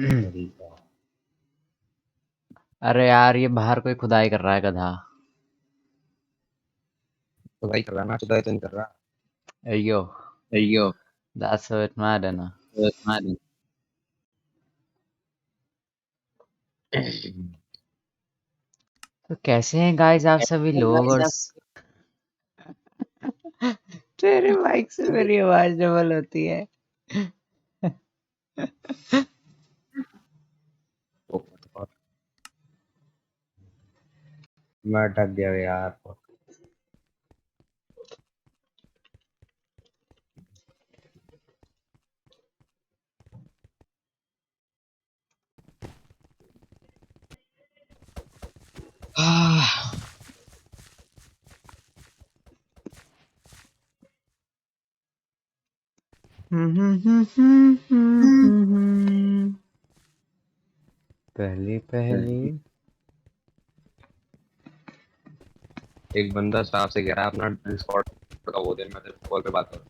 तरीका। अरे यार ये बाहर कोई खुदाई कर रहा है गधा। तो भाई कर रहा ना, खुदाई तो नहीं कर रहा। अयो अयो। that's so it matter ना। मारी। तो कैसे हैं गाइस आप सभी लोग और तेरे माइक से मेरी आवाज डबल होती है। मैं अटक गया यार। पहली पहली एक बंदा स्टाफ से कह रहा है अपना डिस्कॉर्ड का वो दे, मैं तेरे कॉल पे बात करूँ।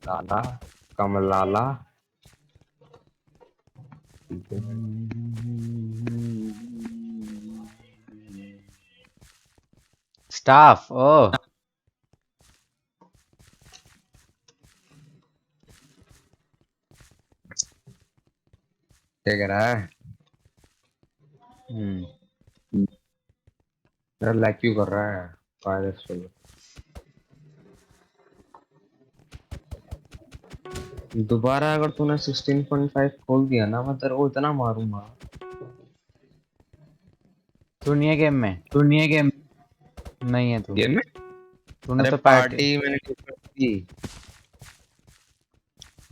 लाला कमलाला। स्टाफ ओह क्या कह रहा है? मेरा लैग क्यों कर रहा है? वायरस पे दोबारा अगर तूने 16.5 खोल दिया ना, मैं तेरे को इतना मारूंगा। तू नहीं है गेम में? दुनिया गेम नहीं है तू। गेम में? तूने अरे तो पार्टी पार्टी मैंने क्लिक कर दी।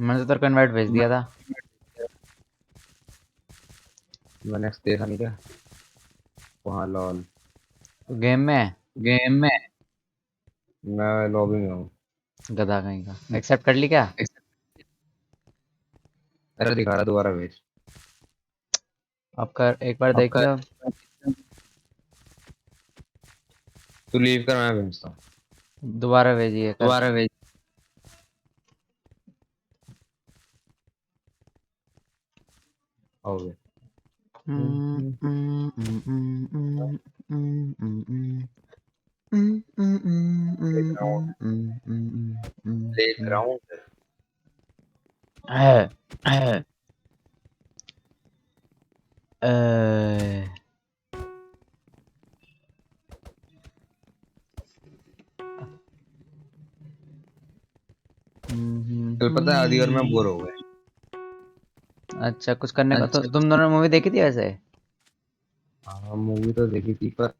मैंने तो तेरे को इनवाइट भेज दिया था। मैंने देखा नहीं क्या? वहाँ लॉल तू गेम में है? गेम में मैं लॉबी में हूँ। गधा कहीं का एक्सेप्ट कर ली क्या? अरे दिखा रहा, दोबारा भेज। अब कर एक बार देख आपका लो। तू लीव कर, मैं भेजता हूँ। दोबारा भेजिए कर। दोबारा भेज। हो गया। प्लेग्राउंड। कल पता है आदि और मैं बोर हो गए। अच्छा कुछ करने का तो अच्छा। तुम दोनों मूवी देखी थी वैसे? हाँ मूवी तो देखी थी, पर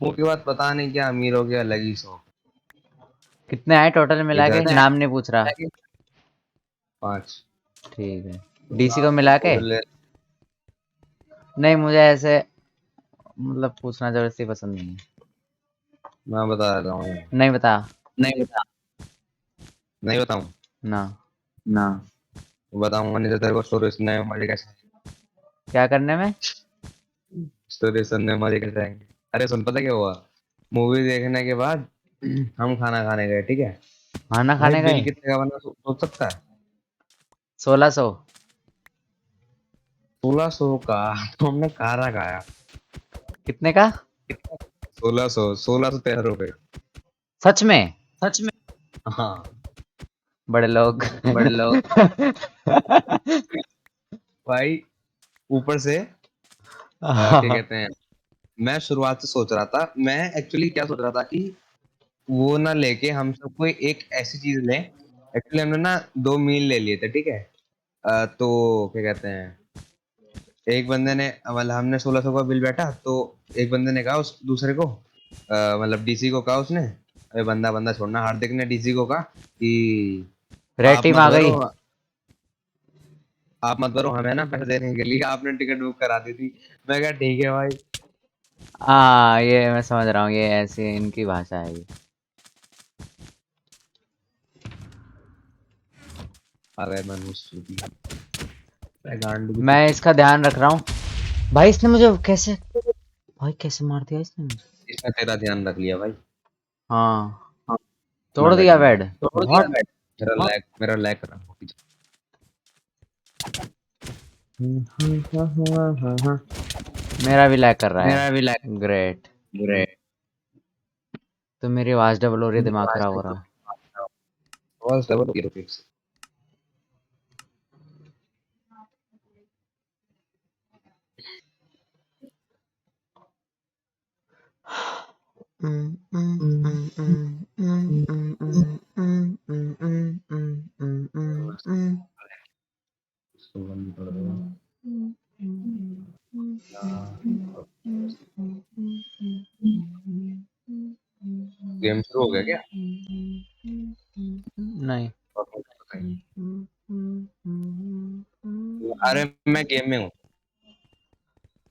वो के बाद पता नहीं क्या अमीर हो गया, अलग ही शौक। कितने आए टोटल मिला इधर के? नाम नहीं पूछ रहा। 5। ठीक है। डीसी को मिला के? ले। नहीं मुझे ऐसे मतलब पूछना जबरदस्ती पसंद नहीं है। मैं बता रहा हूँ। नहीं बता। नहीं बता। नहीं बताऊँ? ना। ना। बताऊंगा नहीं तो तेरे को स्टोरी सुनने में मजे कैसे क्या करने में? स्टोरी सुनने में मजे कैसे आएंगे। अरे सुन, पता क्या हुआ? मूवी देखने के बाद हम खाना खाने गए, ठीक है? खाना भाई खाने बिल गए? कितने का बना सोच सकता है? 1600। 1600 का। तो हमने खाना खाया। कितने का? 1613 रुपए। सच में? सच में? हाँ। बड़े लोग। बड़े लोग। भाई ऊपर से क्या कहते हैं, मैं शुरुआत से सोच रहा था, मैं एक्चुअली क्या सोच रहा था कि वो ना लेके हम सब कोई एक ऐसी चीज लें। एक्चुअली हमने ना 2 मील ले लिए थे, ठीक है? तो क्या कहते हैं, एक बंदे ने मतलब हमने 1600 का बिल बैठा, तो एक बंदे ने कहा उस दूसरे को, मतलब डीसी को कहा उसने, अरे बंदा बंदा छोड़ना, हार्दिक ने डीसी को कहा कि रेड आप टीम मत आ भरो, गई। आप मत भरो, हमें ना पैसे देने के लिए आपने टिकट बुक करा दी थी। मैं कहा ठीक है भाई। हाँ ये मैं समझ रहा हूँ, ये ऐसी इनकी भाषा है ये। अरे मनुष्य की गांड की मैं चुप। इसका ध्यान रख रहा हूँ। भाई इसने मुझे कैसे, भाई कैसे मार दिया इसने मुझे। इसने तेरा ध्यान रख लिया भाई। हाँ हाँ। तोड़ मैं दिया बैठूंगा। बेड। तोड़ दिया व्हाट? मैं। मेरा लैग कर रहा है। मेरा भी लैग कर रहा है। मेरा भी लैग। ग्रेट। ग्रेट। तो मेरी आवाज डबल हो रही है, दिमाग खराब हो रहा है। बस डबल की रुपीस। गेम शुरू हो गया क्या? नहीं। अरे मैं गेम में हूँ।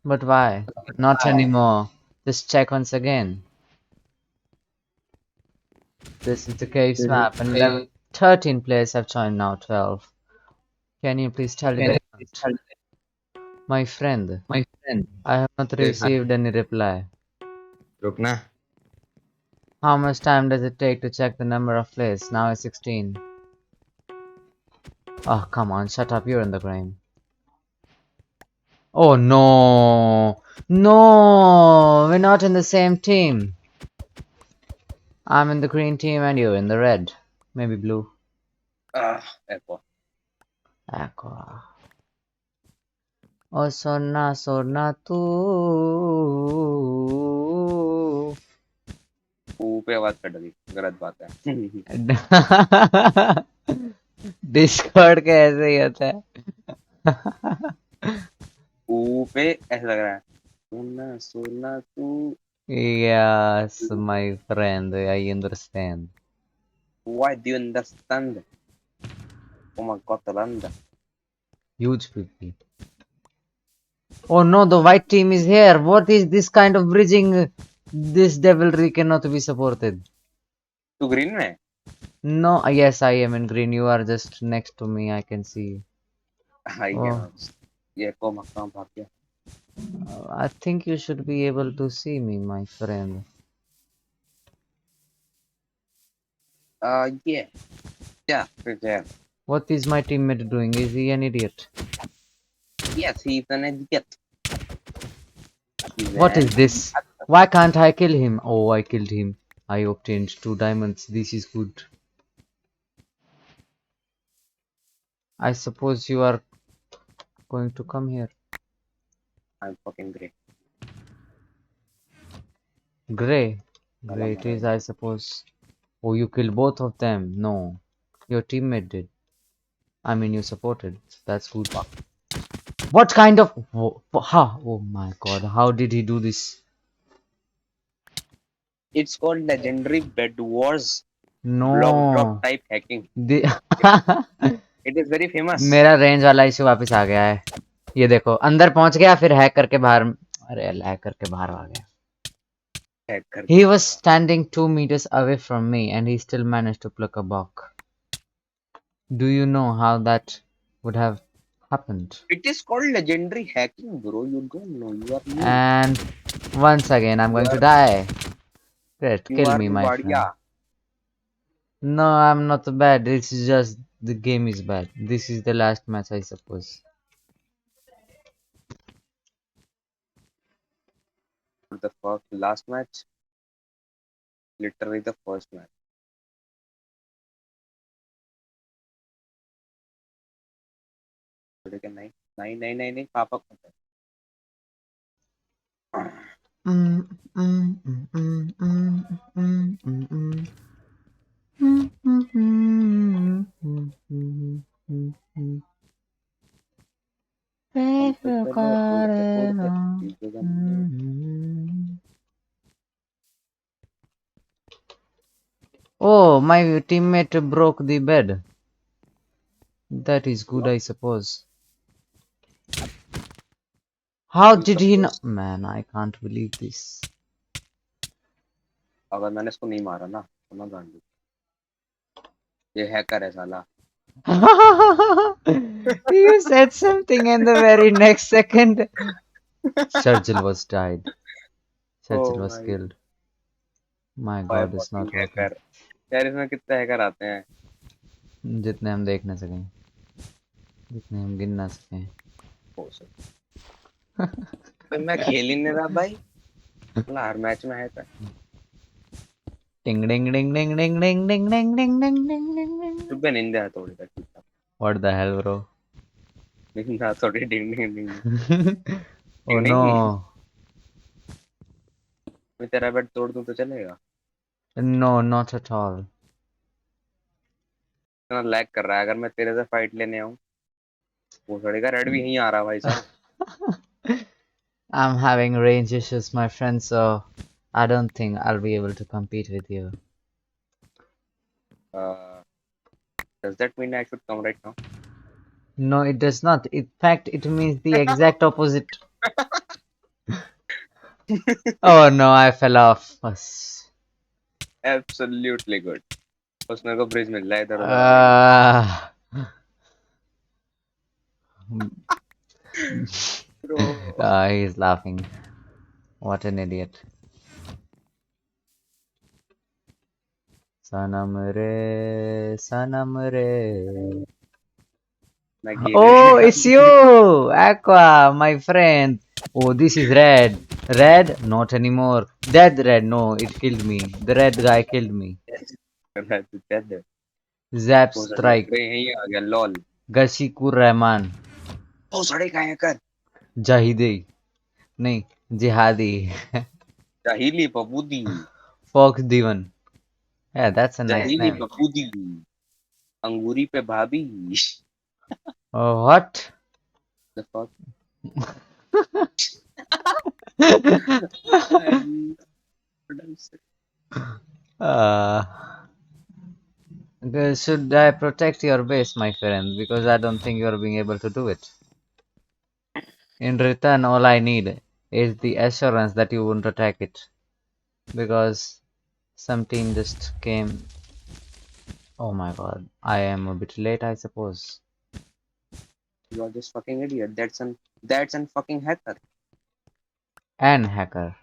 But why? Not anymore. Just check once again. This is the caves map, and 11, 13 players have joined now. 12. Can you please tell me the count? My friend, My friend. I have not received any reply. रुकना। How much time does it take to check the number of players? Now it's 16. Oh, come on, shut up, you're in the game. Oh no! No! We're not in the same team. I'm in the green team and you're in the red. Maybe blue. Echo. Aqua. Oh, Sona tu. पे आवाज cut गई, गलत बात है। Discord का ऐसे ही होता है। पे ऐसा लग रहा है। सुनना सुनना तू। Yes, my friend, I understand. Why do you understand? Oh my god, Talanda. Huge people. Oh no, the white team is here. What is this kind of bridging? This devilry cannot be supported. तू green में? No, yes, I am in green. You are just next to me. I can see you. I Oh, गया। ये को मकाम भाग गया। I think you should be able to see me, my friend. Yeah. Yeah, yeah. What is my teammate doing? Is he an idiot? Yes, he's an idiot. What is this? Why can't I kill him? Oh, I killed him. I obtained 2 diamonds. This is good. I suppose you are going to come here. I'm fucking great. Grey. Grey it is, I suppose. Oh, you killed both of them. No. Your teammate did. I mean, you supported. That's good. What kind of... Oh my god. How did he do this? It's called legendary bed wars. Block drop No. type hacking. The It is very famous. मेरा range वाला issue वापस आ गया है। ये देखो, अंदर पहुंच गया, फिर हैक करके बाहर... अरे, हैक करके बाहर आ गया। He was standing 2 meters away from me and he still managed to pluck a buck. Do you know how that would have happened? It is called legendary hacking, bro. You don't know. You are new. And once again, I'm going to die. Great, You kill are me, my friend. Nubadia. No, I'm not bad. This is just the game is bad. This is the last match, I suppose. The first last match. Literally the first match. नहीं नहीं नहीं नहीं नहीं पापा को Oh, my teammate broke the bed. That is good, I suppose. How did he not? Man, I can't believe this. अगर मैंने इसको नहीं मारा ना तो मैं गांडू ये हैकर है साला You said something and the very next second Churchill was died. Churchill was killed. My god, it's not working. यार इसमें कितने हैकर आते हैं जितने हम देख ना सकें, जितने हम गिन ना सकें। हो सकता भाई, मैं खेल ही नहीं रहा भाई, मतलब हर मैच में है था। टिंग डिंग डिंग डिंग डिंग डिंग डिंग डिंग डिंग डिंग डिंग डिंग डिंग। सुबह निंदा है थोड़ी सी। What the hell, bro? निंदा थोड़ी, डिंग डिंग डिंग Oh डिंग no. नहीं। मैं तेरा बेड तोड़ दूं तो चलेगा? No, not at all. इतना लैग कर रहा है, अगर मैं तेरे से फाइट लेने आऊं वो सड़ेगा। रेड भी यहीं आ रहा भाई साहब। I'm having range issues, my friend, so I don't think I'll be able to compete with you. Does that mean I should come right now? No, it does not. In fact, it means the exact opposite. Oh no, I fell off. Absolutely good. बस मेरे को bridge मिल रहा है इधर उधर आने के लिए। Uh, Bro, he's laughing. What an idiot. Sanam re, sanam re. मैं गेम ही Oh, खेला। it's you, Aqua, my friend. Oh, this is red. Red? Not anymore. Dead red. No, it killed me. The red guy killed me. मैं तो dead है। Zap वो सड़े strike. Grey यहीं आ गया lol. Gashikur Rahman. वो सड़े का है कर। Jahidi. नहीं, Jihadi. जाहिली बबूदी। Fox Divan. Yeah, that's a nice जाहिली name. बबूदी। अंगूरी पे भाभी। Oh, what? The fuck? uh, should I protect your base, my friend? Because I don't think you're being able to do it. In return, all I need is the assurance that you won't attack it. Because some team just came. Oh my god, I am a bit late, I suppose. You are just fucking idiot. That's an fucking hacker. And hacker.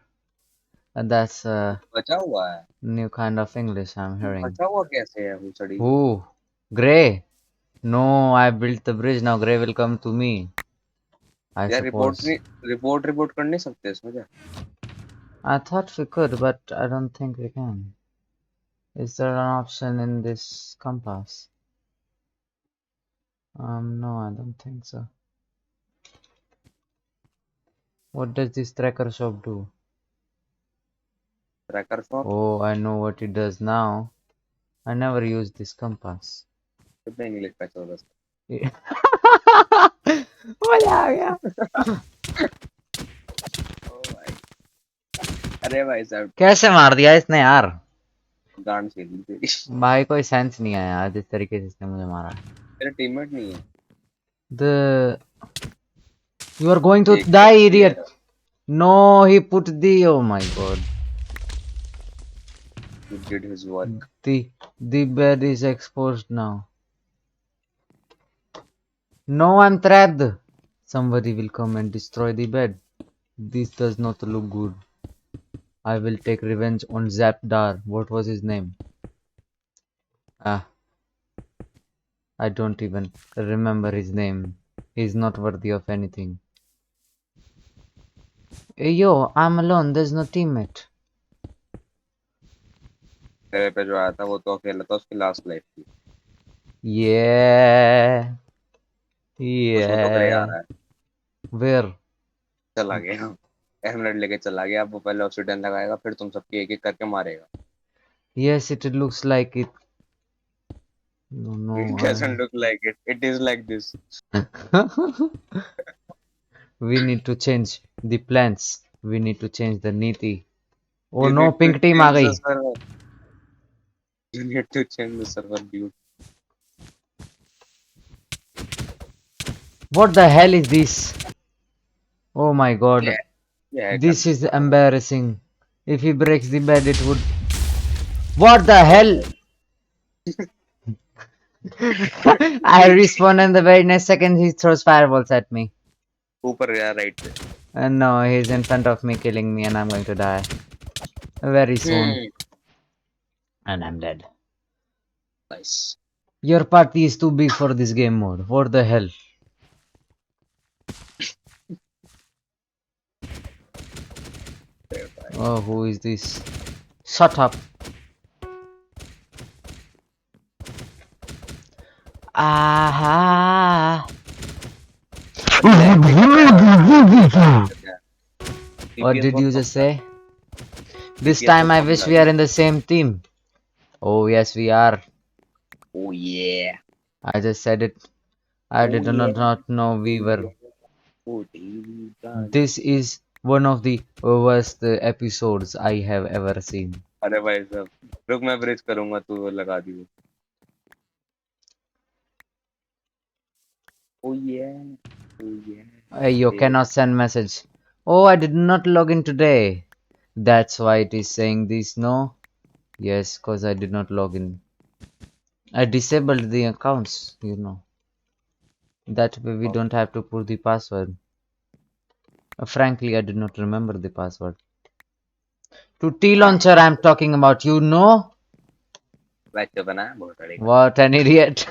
And that's a बचा हुआ है। new kind of English I'm hearing. बचा हुआ कैसे है भूसड़ी? Ooh, Grey. No, I built the bridge. Now Grey will come to me. I यार report suppose. नहीं, रिपोर्ट कर नहीं सकते इसमें क्या? I thought we could, but I don't think we can. Is there an option in this compass? No, I don't think so. What does this tracker shop do? Tracker shot Oh, I know what it does now. I never used this compass. कितने English का चल रहा मजा आ गया। है? अरे भाई साहब, कैसे मार दिया इसने यार? गांड से दी तेरी। भाई कोई सेंस नहीं आया यार जिस तरीके से इसने मुझे मारा। तेरा टीममेट नहीं है। The you are going to एक die, है। idiot. No, he put the. Oh my god. He did his work. The bed is exposed now. No, I'm trapped. Somebody will come and destroy the bed. This does not look good. I will take revenge on Zapdar. What was his name? Ah, I don't even remember his name. He's not worthy of anything. Hey, yo, I'm alone. There's no teammate. तेरे पे जो आया था वो तो अकेला था, उसकी लास्ट लाइफ थी। Yeah. उसमें तो ग्रे आ Yeah. रहा है। Where? चला गया, हेमलेट लेके चला गया। अब वो पहले ऑक्सीजन लगाएगा, फिर तुम सबकी एक एक करके मारेगा। Yes, it looks like it. No, It doesn't look like it. It is like this. We need to change the plans. We need to change the niti. Oh You no, need to pink team uh change the गई. server. You need to change the server, dude. What the hell is this? Oh my god. Yeah, yeah, This is embarrassing. If he breaks the bed, it would. What the hell? I respawn and the very next second he throws fireballs at me. ऊपर गया right पे। And no, he's in front of me killing me and I'm going to die. Very soon. And I'm dead. Nice. Your party is too big for this game mode. What the hell? Oh, who is this? Shut up. Ah. What did you just say? This time I wish we are in the same team. Oh yes, we are. Oh yeah. I just said it. I did not know we were. This is one of the worst episodes I have ever seen. अरे भाई साहब रुक मैं bridge करूंगा तू वो लगा दी ओ ये Hey, you cannot send message. Oh, I did not log in today. That's why it is saying this, no? Yes, cause I did not log in. I disabled the accounts, you know. That way we don't have to put the password. Frankly, I did not remember the password. To T-Launcher I'm talking about, you know? बच्चे बना बहुत बड़े What an idiot.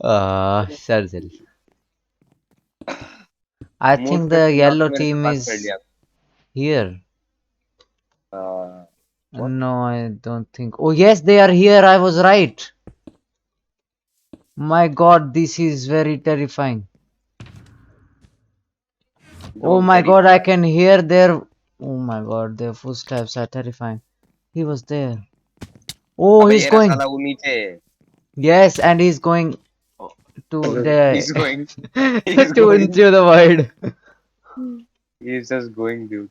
Sergil. I think the yellow team is here. No, I don't think. Oh, yes, they are here. I was right. My God, this is very terrifying. Oh my God, I can hear their. Oh my God, their footsteps are terrifying. He was there. Oh, he's going. Yes, and he's going to the. he's going to into the void. he's just going dude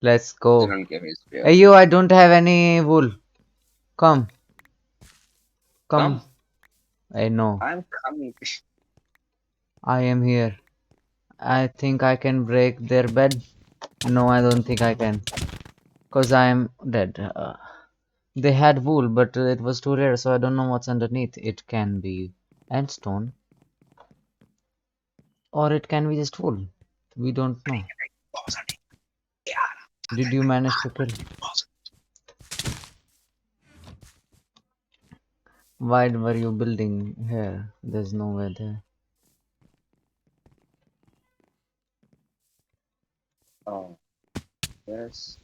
Let's go. Hey, you, I don't have any wool. Come. Come. I know. I'm coming. I am here. I think I can break their bed. No, I don't think I can. Because I am dead. They had wool, but it was too rare, so I don't know what's underneath. It can be endstone. Or it can be just wool. We don't know. Did you manage to kill? Why were you building here? There's no way there. Oh, yes.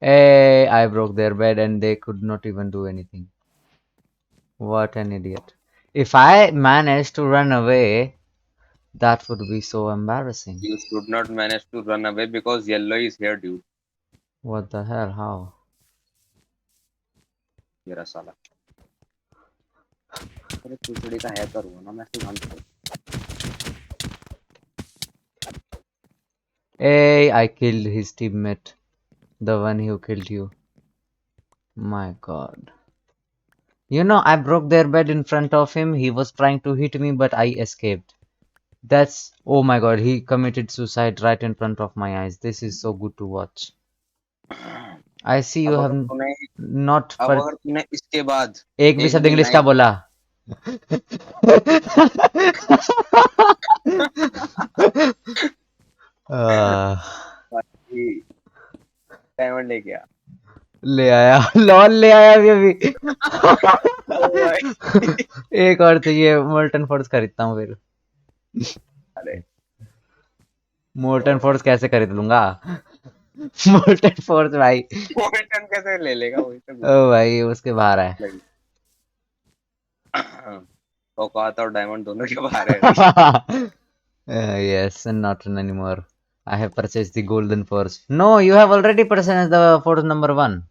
Hey, I broke their bed and they could not even do anything. What an idiot. If I managed to run away, that would be so embarrassing. You should not manage to run away because yellow is here, dude. What the hell? How? मेरा साला अरे कुचड़ी का hacker हुआ ना मैं तो जानता हूँ Hey, I killed his teammate. The one who killed you. My God. You know, I broke their bed in front of him. He was trying to hit me, but I escaped. That's... Oh my God, he committed suicide right in front of my eyes. This is so good to watch. I see you have not... अब अगर तूने इसके बाद एक भी शब्द English का बोला डायमंड लेके आ ले आया लॉल ले आया अभी एक और चाहिए मोल्टन फोर्स खरीदता हूँ फिर अरे मोल्टन फोर्स कैसे खरीद लूंगा मोल्टन फोर्स भाई मोल्टन कैसे ले लेगा वही तो ओ भाई उसके बाहर है औकात और डायमंड दोनों के बाहर है yes and not anymore. I have purchased the golden force. No, you have already purchased the force number 1.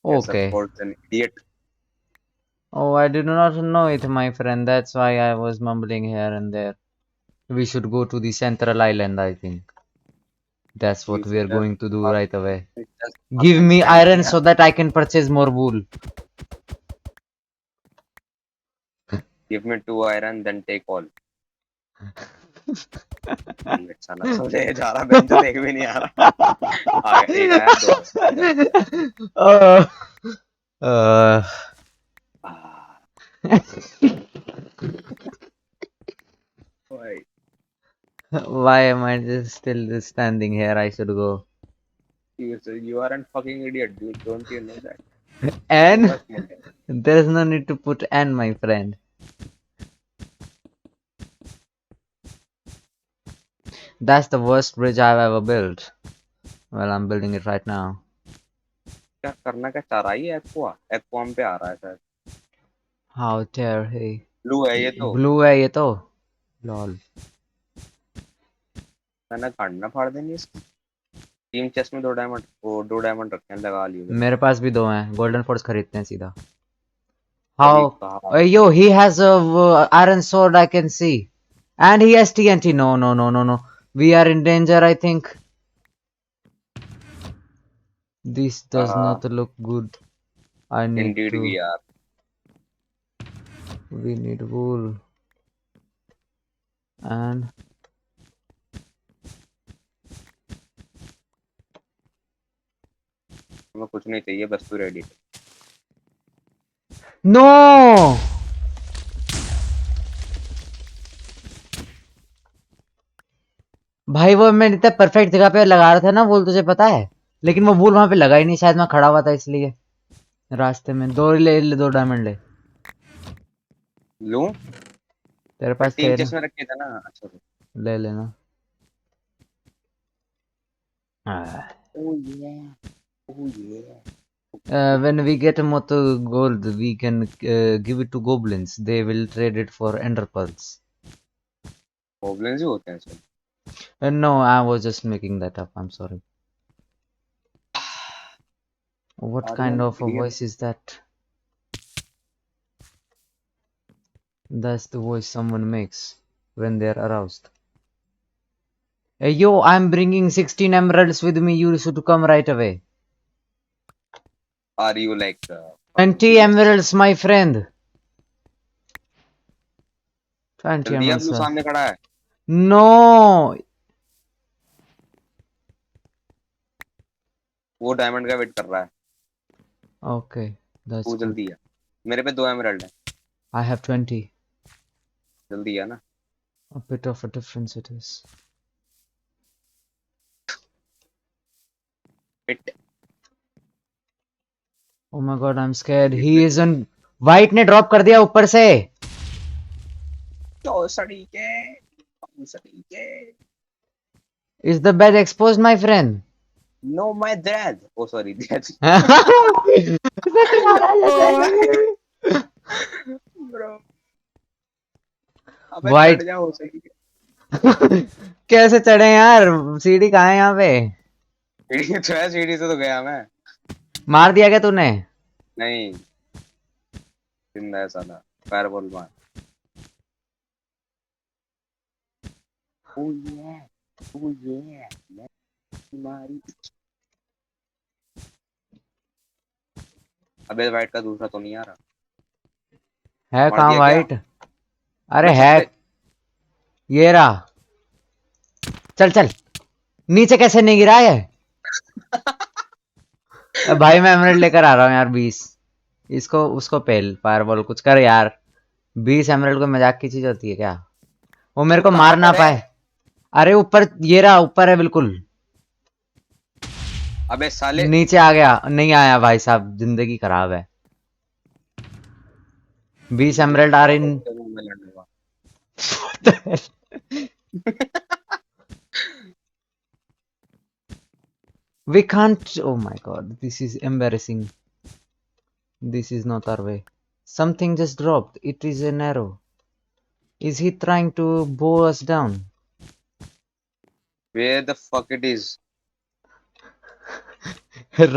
Okay. Yes, an idiot. Oh, I did not know it, my friend. That's why I was mumbling here and there. We should go to the central island, I think. That's what we are going to do right away. Give me iron so that I can purchase more wool. Give me 2 iron, then take all. साला सोचे जा रहा bench देख भी नहीं आ रहा आ गया एक आया दो Why am I just still standing here? I should go. You You are a fucking idiot, dude. Don't you know that? N? बस मुझे There is no need to put N, my friend. That's the worst bridge I've ever built. Well, I'm building it right now. क्या करना क्या चाह रहा है ये एक्वाम पे आ रहा है शायद How dare he? ब्लू है ये तो Blue है ये तो. Lol. मैंने गांड ना फाड़ देनी इसकी टीम चेस्ट में 2 डायमंड रखे हैं लगा लिए मेरे पास भी 2 हैं. Golden Force खरीदते हैं सीधा. अभी How? कहा Yo, he has a iron sword I can see. And he has TNT. No, no, no, no, no. We are in danger, I think. This does not look good. I need Indeed to... भी यार We need wool. And... हमें कुछ नहीं चाहिए बस तू ready No! भाई वो मैं इतना परफेक्ट जगह पे लगा रहा था ना वूल तुझे पता है लेकिन वो वूल वहां पे लगा ही नहीं शायद मैं खड़ा हुआ था इसलिए रास्ते में 2 डायमंड ले लूं तेरे पास टीम थे ना चेस्ट में रखे थे ना अच्छा ले लेना ओह ये when we get a moto gold we can give it to goblins they will trade it for ender pearls goblins ही होते हैं इसमें no I was just making that up I'm sorry what kind of a voice is that that's the voice someone makes when they're aroused hey yo I'm bringing 16 emeralds with me you should come right away Are you like 20 emeralds my friend 20 जल्दी emeralds blue सामने खड़ा है no वो diamond का wait कर रहा है okay that's वो good. जल्दी है मेरे पे 2 एमराल्ड है I have 20 जल्दी है ना a bit of a difference it is pit oh my god I'm scared he is on white ने drop कर दिया ऊपर से तो सड़ी के is the bed exposed my friend No, my dad. Oh, sorry, dad. Bro. अबे White चढ़ जा हो सही कैसे चढ़े यार सीढ़ी कहाँ है यहाँ पे सीढ़ी से तो गया मैं मार दिया क्या तूने नहीं जिंदा है साला फायरबॉल मार Oh yeah. Oh yeah. मारी अबे वाइट का दूसरा तो नहीं आ रहा है मार कहाँ दिया वाइट अरे अबे है छत ये रहा चल चल नीचे कैसे नहीं गिरा है भाई मैं एमराल्ड लेकर आ रहा हूँ यार 20 इसको उसको पेल फायरबॉल कुछ कर यार 20 एमराल्ड को मजाक की चीज होती है क्या वो मेरे को मार ना पाए अरे ऊपर ये रहा ऊपर है बिल्कुल अबे साले नीचे आ गया नहीं आया भाई साहब जिंदगी खराब है 20 emerald are in we can't oh my god this is embarrassing this is not our way something just dropped it is an arrow is he trying to bow us down Where the fuck it is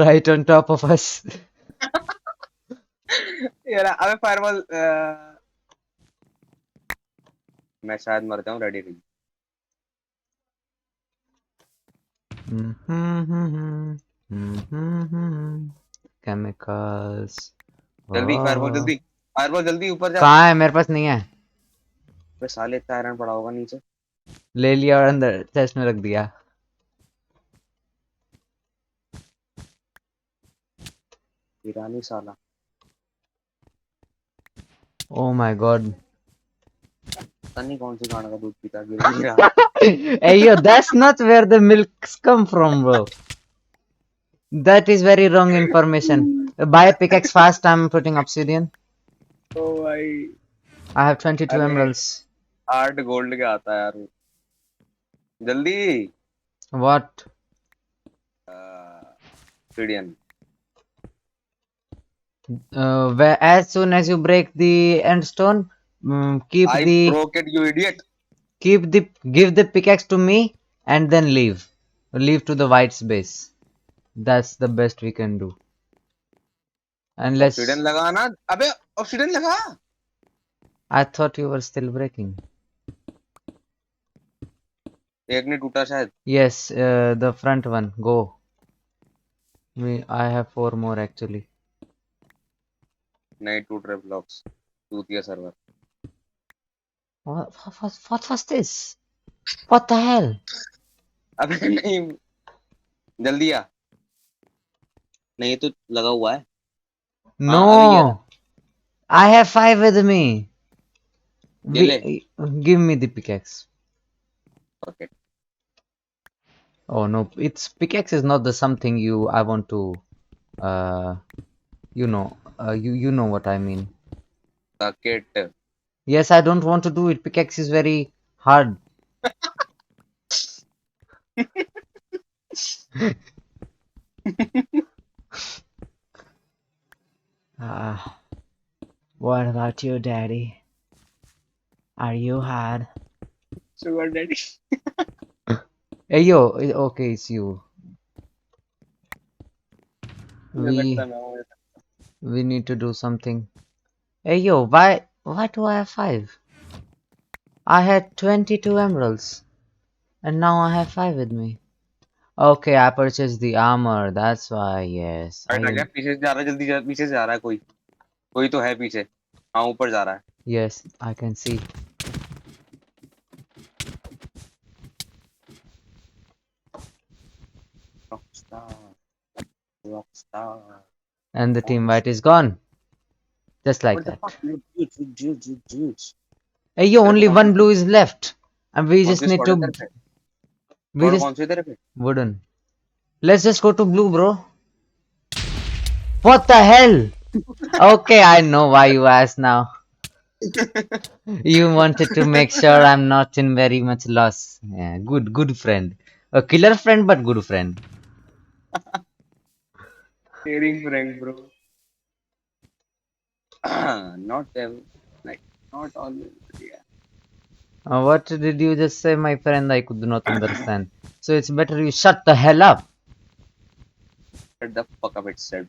right on top of us यार अबे fireball मैं शायद मर जाऊं ready रही chemicals जल्दी fireball जल्दी ऊपर जा कहाँ है मेरे पास नहीं है अबे साले इतना आयरन पड़ा होगा नीचे ले लिया और अंदर चेस्ट में रख दिया ईरानी साला oh my god पता नहीं कौन सी गाना का दूध पीता गिरा hey yo that's not where the milks come from bro That is very wrong information. Buy a pickaxe fast. I'm putting obsidian. ओ भाई I have 22 अरे emeralds. 8 गोल्ड का आता है यार वो। जल्दी What? सीढ़ियन Where as soon as you break the end stone, keep I the broke it you idiot give the pickaxe to me and then leave. Leave to the white's base. That's the best we can do. And obsidian let's. लगा ना अबे obsidian लगा I thought you were still breaking. एक ने टूटा शायद Yes, the front one. Go. I have 4 more actually. नहीं टूट रहे ब्लॉक्स टूट गया server What was this? What the hell? अबे नहीं जल्दी आ नहीं तो लगा हुआ है हाँ अभी ये रहा No, I have 5 with me. ये ले Give me the pickaxe. Okay Oh no, it's pickaxe is not the something I want to uh you know what I mean. Bucket Yes, I don't want to do it. Pickaxe is very hard. Ah, what about you, Daddy? Are you hard? Sugar daddy Hey yo, okay, it's you. मुझे लगता We है मैं हूँ we need to do something. Hey yo, why do I have 5? I had 22 emeralds and now I have 5 with me. Okay, I purchased the armor. That's why. Yes, fight आ गया पीछे से जा रहा है जल्दी पीछे से जा रहा है कोई कोई तो है पीछे हाँ ऊपर जा रहा है yes, I can see. Rockstar Rockstar And the team white is gone. Just like What the that. fuck dude Hey yo, तेरे पे only कौन one blue is left. And we कौन just सी need स्क्वाड है to तेरे पे we squad just कौन सी है तेरे पे wooden. Let's just go to blue, bro. What the hell? Okay, I know why you asked now. You wanted to make sure I'm not in very much loss. Yeah, good friend. A killer friend, but good friend. Caring Frank bro not ever like not always but yeah What did you just say, my friend? I could not understand. So it's better you shut the hell up. shut the fuck up itself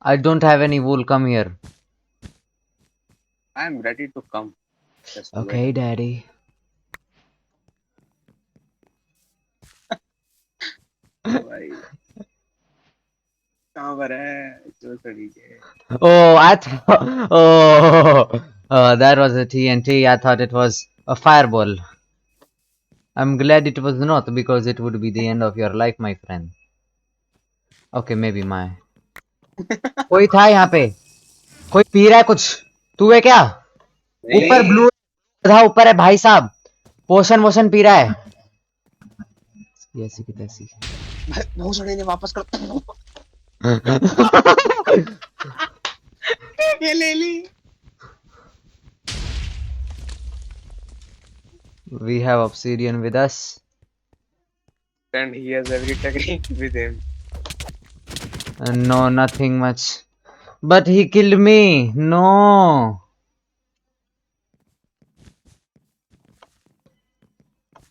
I don't have any wool. Come here. I am ready to come just Okay, wait daddy. भाई कहाँ पर है जो खड़ी है Oh, I thought. That was a TNT. I thought it was a fireball. I'm glad it was not because it would be the end of your life, my friend. Okay, maybe my. कोई था यहाँ पे कोई P रहा है कुछ तू है क्या ऊपर नहीं ब्लू था ऊपर है भाई साहब पोशन वोशन पी रहा है ऐसी की तैसी बहुत सड़े ने वापस कर ये ले ली We have obsidian with us. and he has every technique with him No, nothing much. But he killed me. No.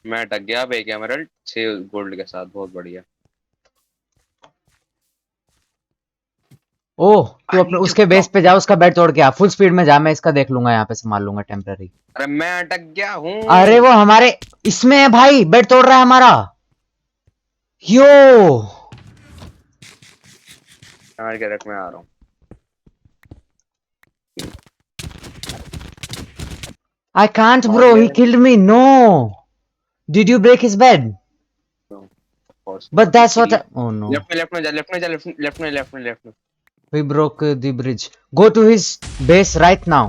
मैं अटक गया अब एक एमरल्ड 6 गोल्ड के साथ बहुत बढ़िया ओह तू अपने उसके बेस पे जा उसका बेड तोड़ के आ फुल स्पीड में जा मैं इसका देख लूंगा यहाँ पे संभाल लूंगा टेम्पररी अरे मैं अटक गया हूँ अरे वो हमारे इसमें है भाई बेड तोड़ रहा है हमारा यो समझ के रख मैं आ रहा हूँ I can't bro he killed me no did you break his bed but that's what oh no left में जा लेफ्ट में we broke the bridge go to his base right now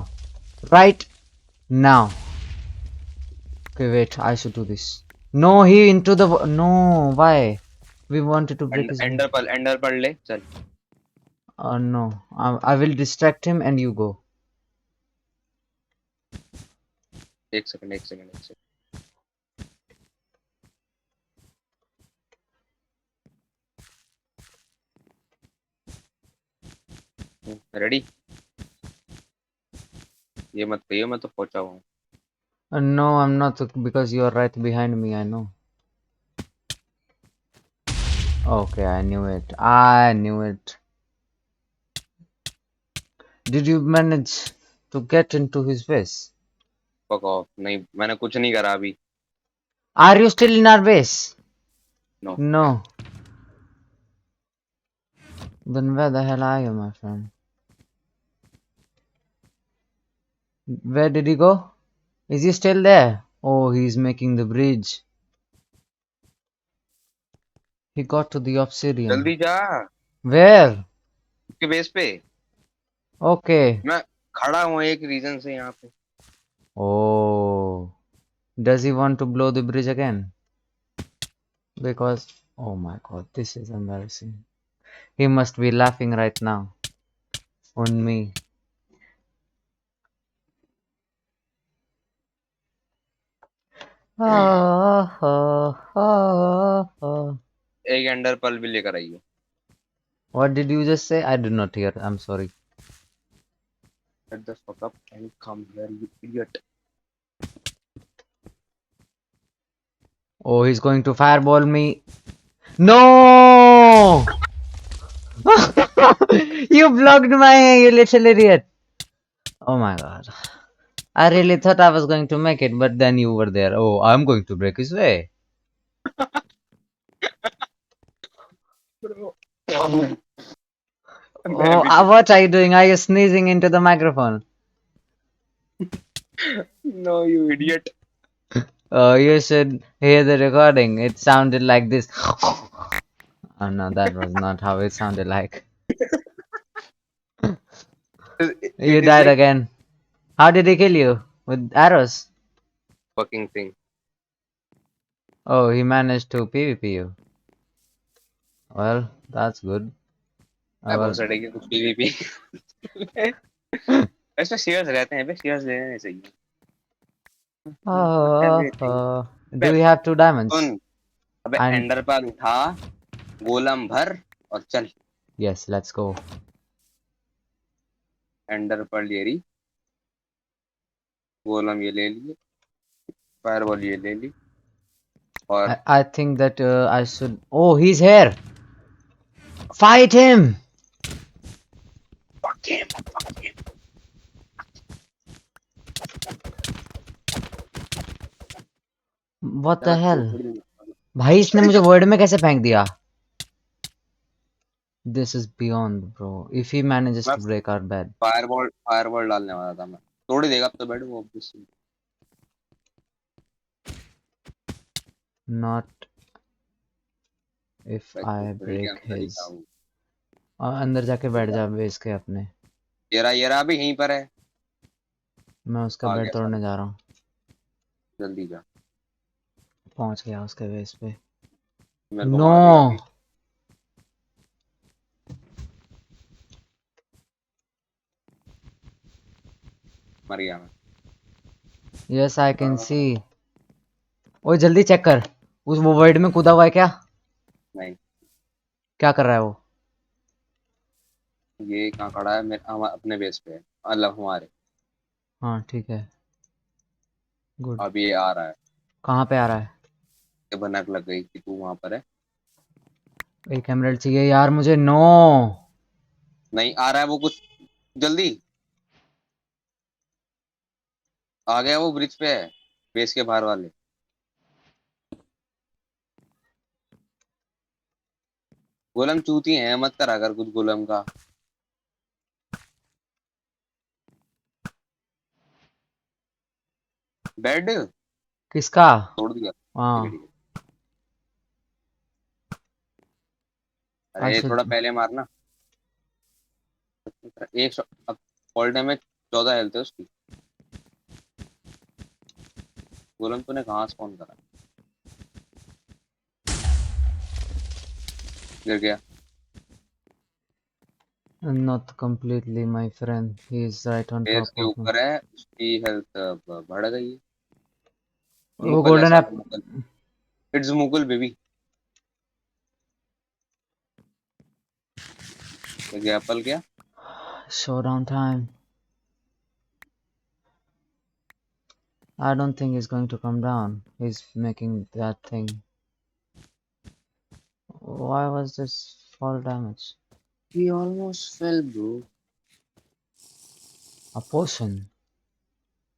okay wait I should do this no he into the no why We wanted to break his way. एंडर पढ़ ले चल। No. I will distract him and you go. एक second. Ready? ये मत कहियो मैं तो पहुंचा हूँ। No, I'm not because you are right behind me. I know. Okay, I knew it. I knew it. Did you manage to get into his base? Fuck off। नहीं, मैंने कुछ नहीं करा अभी। Are you still in our base? No। No. Then where the hell are you, my friend? Where did he go? Is he still there? Oh, he's making the bridge. He got to the obsidian. जल्दी जा Where? उसके base पे। Okay. मैं खड़ा हूँ एक reason से यहाँ पे। Oh. Does he want to blow the bridge again? Because, oh my god, this is embarrassing. He must be laughing right now on me. एक एंडर पल भी लेकर आई हो। What did you just say? I did not hear. I'm sorry. Shut the fuck up and come here, you idiot। Oh, he's going to fireball me. No! You blocked my, you little idiot. Oh my god. I really thought I was going to make it, but then you were there. Oh, I'm going to break his way. Oh, what are you doing? Are you sneezing into the microphone? No, you idiot। Oh, you should hear the recording. It sounded like this. Oh no, that was not how it sounded like. You It is died like again. How did he kill you? With arrows? fucking thing। Oh, he managed to PvP you. Well, that's good. अब हो Well, सकेगी कुछ PvP। ऐसे shares रहते हैं बे, shares लेने चाहिए। Everything। do we have 2 diamonds? सुन, अबे And एंडर पर उठा, गोलम भर और चल। yes, let's go. एंडर पर ले रही, गोलम ये ले लिए, फायरबॉल ये ले ली और I think that I should. Oh, he's here. Fight him. fuck him, fuck him। What the hell? थोड़ी- भाई इसने मुझे वर्ड में कैसे फेंक दिया? This is beyond, bro. If he manages मैं to break our bed. Fireball डालने वाला था मैं। तोड़ ही देगा अब तो बेड वो obviously। Not if भाई I थोड़ी के break अंदर ही his. था वो। अंदर जाके बैठ जा बेस के अपने. ये रहा भी यहीं पर है। मैं उसका आ बेड गया तोड़ने साला, जा रहा हूँ. जल्दी जा। पहुंच गया उसके बेस पे. मेरे को मार दिया अभी। No. मर गया मैं। Yes, I can see. ओए जल्दी चेक कर. वो वर्ड में कूदा हुआ है क्या? नहीं, क्या कर रहा है वो? ये कहाँ खड़ा है? अपने बेस पे है, मतलब हमारे। हाँ ठीक है. गुड. अब ये आ रहा है। कहाँ पे आ रहा है? ये भनक लग गई कि तू वहां पर है। एक एमराल्ड चाहिए यार मुझे. नो. नहीं आ रहा है वो कुछ। जल्दी आ गया, वो ब्रिज पे है, बेस के बाहर वाले। गोलम चूती है, मत करा कर कुछ गोलम का। बेड किसका? तोड़ दिया। ठीक है, हाँ. ठीक है। अरे थोड़ा पहले मारना। एक अब ऑल टाइम में 14 हेल्थ है उसकी। गोलम तूने कहाँ स्पॉन करा? गिर गया। Not completely, my friend. He is right on ये top इसके of me. ऊपर है, उसकी हेल्थ बढ़ गई है। वो मुगल है golden साला, app. Mughal. It's Mughal baby. ये एप्पल क्या? Showdown time. I don't think he's going to come down. He's making that thing. Why was this fall damage? He almost fell, bro. A potion.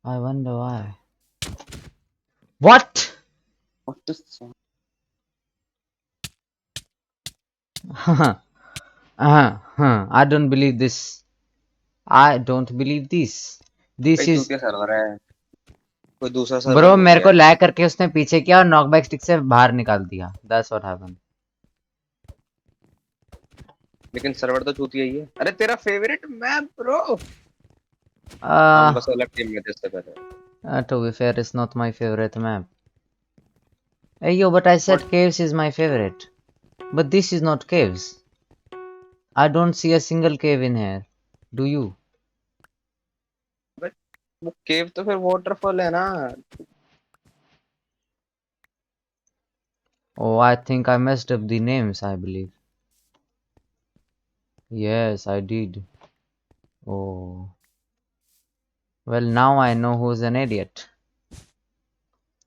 I wonder why. What? What the fuck? I don't believe this. I don't believe this. This भाई तू is क्या server है? कोई दूसरा server bro बोल मेरे दिया को है। लैग करके उसने पीछे किया और नॉकबैक स्टिक से बाहर निकाल दिया. That's what happened. लेकिन सर्वर तो चूतिया ही है। अरे तेरा फेवरेट मैप ब्रो। हम Uh, बस अलग टीम में थे इससे पहले। to be fair, it's not my favorite map. Hey yo, but I What? said caves is my favorite. But this is not caves. I don't see a single cave in here. Do you? वो केव तो फिर waterfall है ना। Oh, I think I messed up the names, I believe. Yes, I did. Oh. Well, now I know who's an idiot.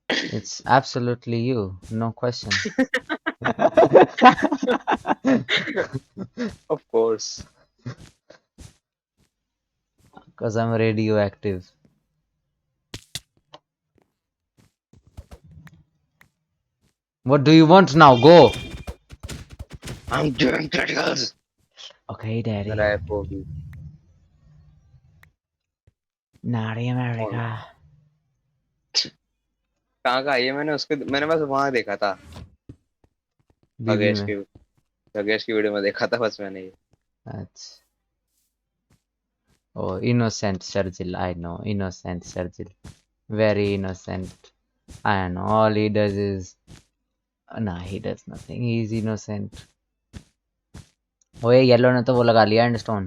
It's absolutely you, no question. Of course. Because I'm radioactive. What do you want now? Go! I'm doing criticals. Okay, Daddy. रैप होगी। Naughty कौन? America. कहाँ का है ये? मैंने बस वहां देखा था। बीबी खगेश में. की खगेश की वीडियो में देखा था बस मैंने ये। That's... Oh, innocent Sharjil. I know. Innocent Sharjil. Very innocent. I know. All he does is... Nah, he does nothing. He's innocent. ओए येलो ने तो वो लगा लिया एंड स्टोन.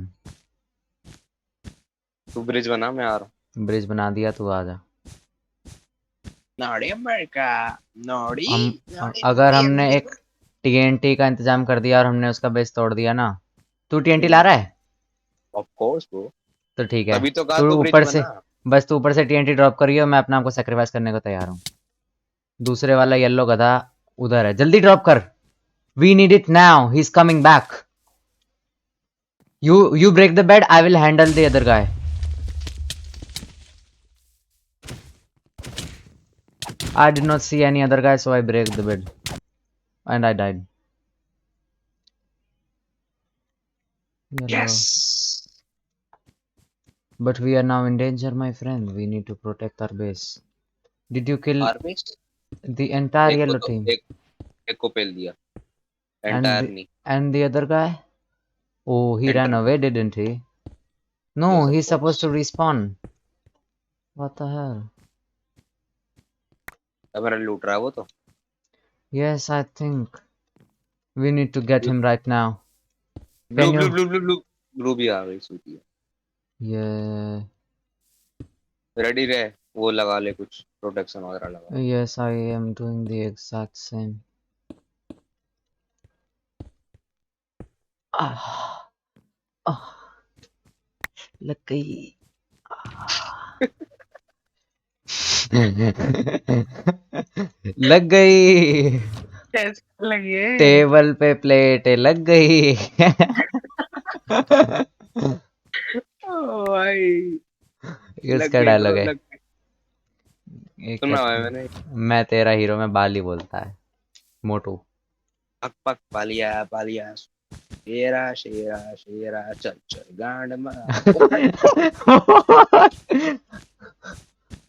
तू ब्रिज बना, मैं आ रहा हूँ। ब्रिज बना दिया, तू आ जा. Naughty America. नॉटी हम नॉटी अगर नॉटी हमने एक अमेरिका। टीएनटी का इंतजाम कर दिया और हमने उसका बेस तोड़ दिया ना. तू टीएनटी ला हम्म। रहा है? Of course bro. तो ठीक है. तभी तो कहा तू तू ब्रिज ऊपर से बना। बस तू ऊपर से टीएनटी ड्रॉप करियो. मैं अपने आप को सेक्रीफाइस करने को तैयार हूँ. दूसरे वाला येलो गधा उधर है. जल्दी ड्रॉप कर. We need it now. He is coming back. You break the bed. I will handle the other guy. I did not see any other guy, so I break the bed. And I died. Yellow. Yes. But we are now in danger, my friend. We need to protect our base. Did you kill आर्मिस। the entire एक को yellow तो team? एक को पेल दिया। And entire नहीं। the other guy? Oh, he ran enter. away, didn't he? No, yes of he's supposed course. to respawn. What the hell? अब मेरा लूट रहा है वो तो। Yes, I think we need to get him right now. Blue Can blue you? Blue blue blue blue भी आ गई सूती है। Yeah. रेडी रहे, वो लगा ले कुछ प्रोटेक्शन वगैरह लगा। Yes, I am doing the exact same. Ah, ah, लग गई. लग गई. कैसे लगी है? टेबल पे प्लेट लग गई. ओ भाई। लग इसका गई डायलॉग ब्रो, है. लग गई। ये सुना हुआ है मैंने। मैं तेरा हीरो में बाली बोलता है मोटू. पक पक पालिया पालिया। शेरा शेरा शेरा चल चल गांड मार।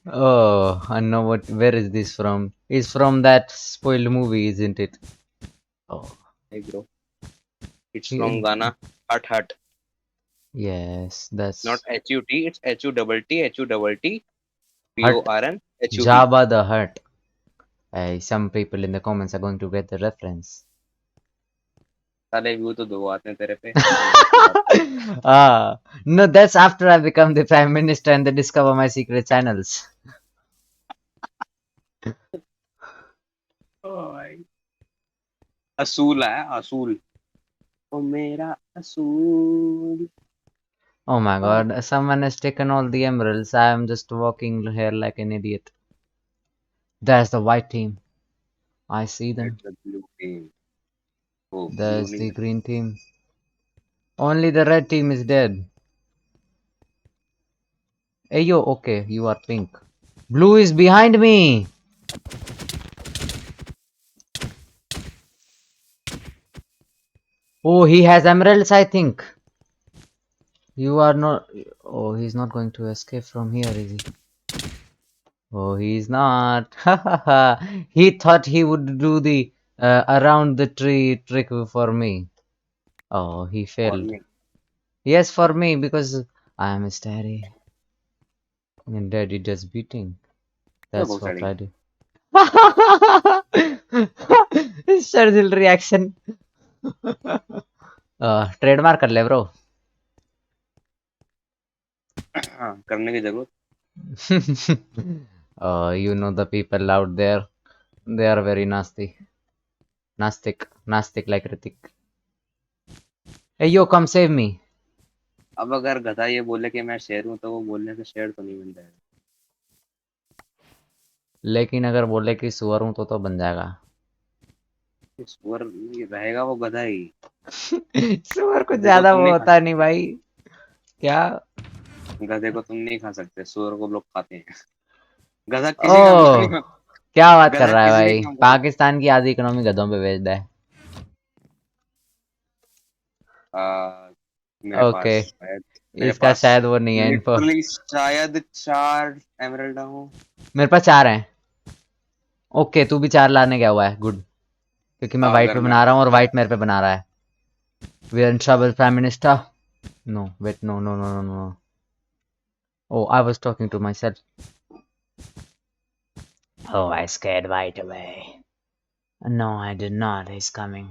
Oh, I know what. Where is this from? It's from that spoiled movie, isn't it? Oh, bro, it's from he- गाना हट हट। yes, that's not HUT, it's HUTT Hut. PORN HUT। Jabba the Hutt. Hey, some people in the comments are going to get the reference. साले view तो 2 आते हैं तेरे पे। No, that's after I become the prime minister and they discover my secret channels. असूल है असूल। ओ मेरा असूल। Oh my god, someone has taken all the emeralds. I am just walking here like an idiot. There's the white team. I see them. It's a blue team. Oh blue There's नहीं the है। green team. Only the red team is dead. Hey yo, okay, you are pink. Blue is behind me. Oh, he has emeralds, I think. You are not. Oh, he's not going to escape from here, is he? Oh, he's not. He thought he would do the around the tree trick for me. Oh, he और failed. नहीं। Yes, for me, because I am his daddy. And daddy just beating. क्या That's बहुत what sari I do. Shardil reaction. Trademark कर ले bro. हाँ करने की जरूरत। You know the people out there, they are very nasty. Nastic like Ritik. Hey yo, come save me. अब अगर गधा ये बोले कि मैं शेर हूँ तो वो बोलने से शेर तो नहीं बन जाएगा। लेकिन अगर बोले कि सुअर हूं तो बन जाएगा. सुअर नहीं रहेगा वो गधा ही। सुअर कुछ गधे को ज्यादा तुम वो नहीं खा होता नहीं भाई. क्या? गधे को तुम नहीं खा सकते, सुअर को लोग खाते हैं। गधा किसी काम का ओ, नहीं। क्या बात कर गधा रहा है किसी भी भाई. काम का नहीं। पाकिस्तान की आधी इकोनॉमी गधों पे बेच दे. मेरे पास ओके, शायद मेरे इसका पास शायद वो नहीं है इन्फो. लिटरली शायद 4 एमराल्ड हो। मेरे पास 4 हैं. ओके, तू भी 4 लाने गया हुआ है. गुड, क्योंकि मैं व्हाइट अगर पे मैं बना रहा हूँ और अगर व्हाइट मेरे पे बना रहा है. We are in trouble prime minister. No wait, no no no no no. Oh, I was talking to myself. Oh, I scared right away. No, I did not. He's coming.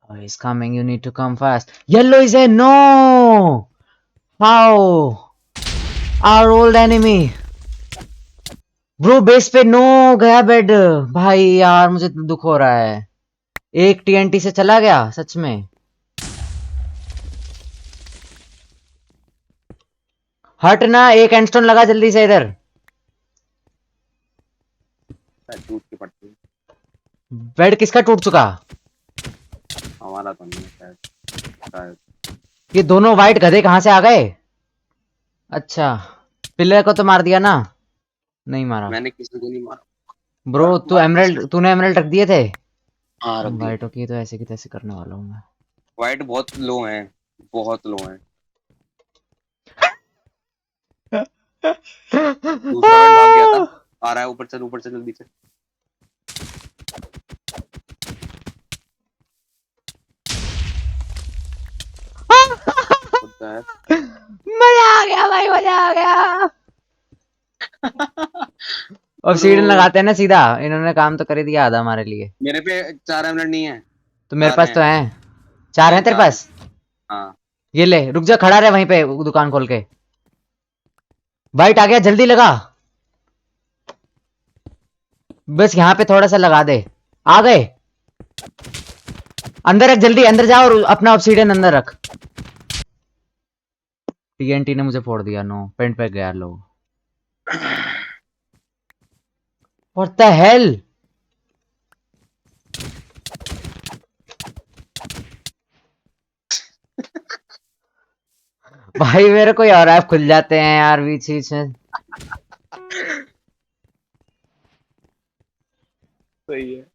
Oh, he's coming. You need to come fast. Yellow is there. No! How? Our old enemy. Bro, base पे no गया bed. भाई यार, मुझे दुख हो रहा है. एक टीएनटी से चला गया सच में. हट ना, एक एंडस्टोन लगा जल्दी से इधर. टूट के पड़ती है। बेड किसका टूट चुका? हमारा तो नहीं है शायद। ये दोनों व्हाइट गधे कहां से आ गए? अच्छा, पिलर को तो मार दिया ना? नहीं मारा. मैंने किसी को नहीं मारा। ब्रो, व्हाइट तूने एमराल्ड रख दिए थे? हाँ रख दिया। व्हाइट की तो ऐसे की तैसे करने वाला हूँ मैं. व्हाइट बहुत लो है, बहुत लो है। दूसरा व्हाइट भाग गया था। आ रहा है, ऊपर चल जल्दी से। होता है। मजा आ गया भाई, मजा आ गया. अब सीढ़ी ब्रो लगाते हैं ना सीधा. इन्होंने काम तो कर ही दिया आधा हमारे लिए. मेरे पे 4 एमराल्ड नहीं है। तो मेरे 4 पास हैं। तो हैं. 4 हैं तेरे 4 हैं। पास? हाँ ये ले, रुक जा, खड़ा रहे वहीं पे दुकान खोल के. वाइट आ गया, जल्दी लगा. बस यहाँ पे थोड़ा सा लगा दे. आ गए. अंदर रख, जल्दी अंदर जा और अपना ऑब्सीडियन अंदर रख. टीएनटी ने मुझे फोड़ दिया. नो, पेंट पे गया लोग. What the hello. भाई मेरे को और ऐप खुल जाते हैं यार बीच बीच में. सही है।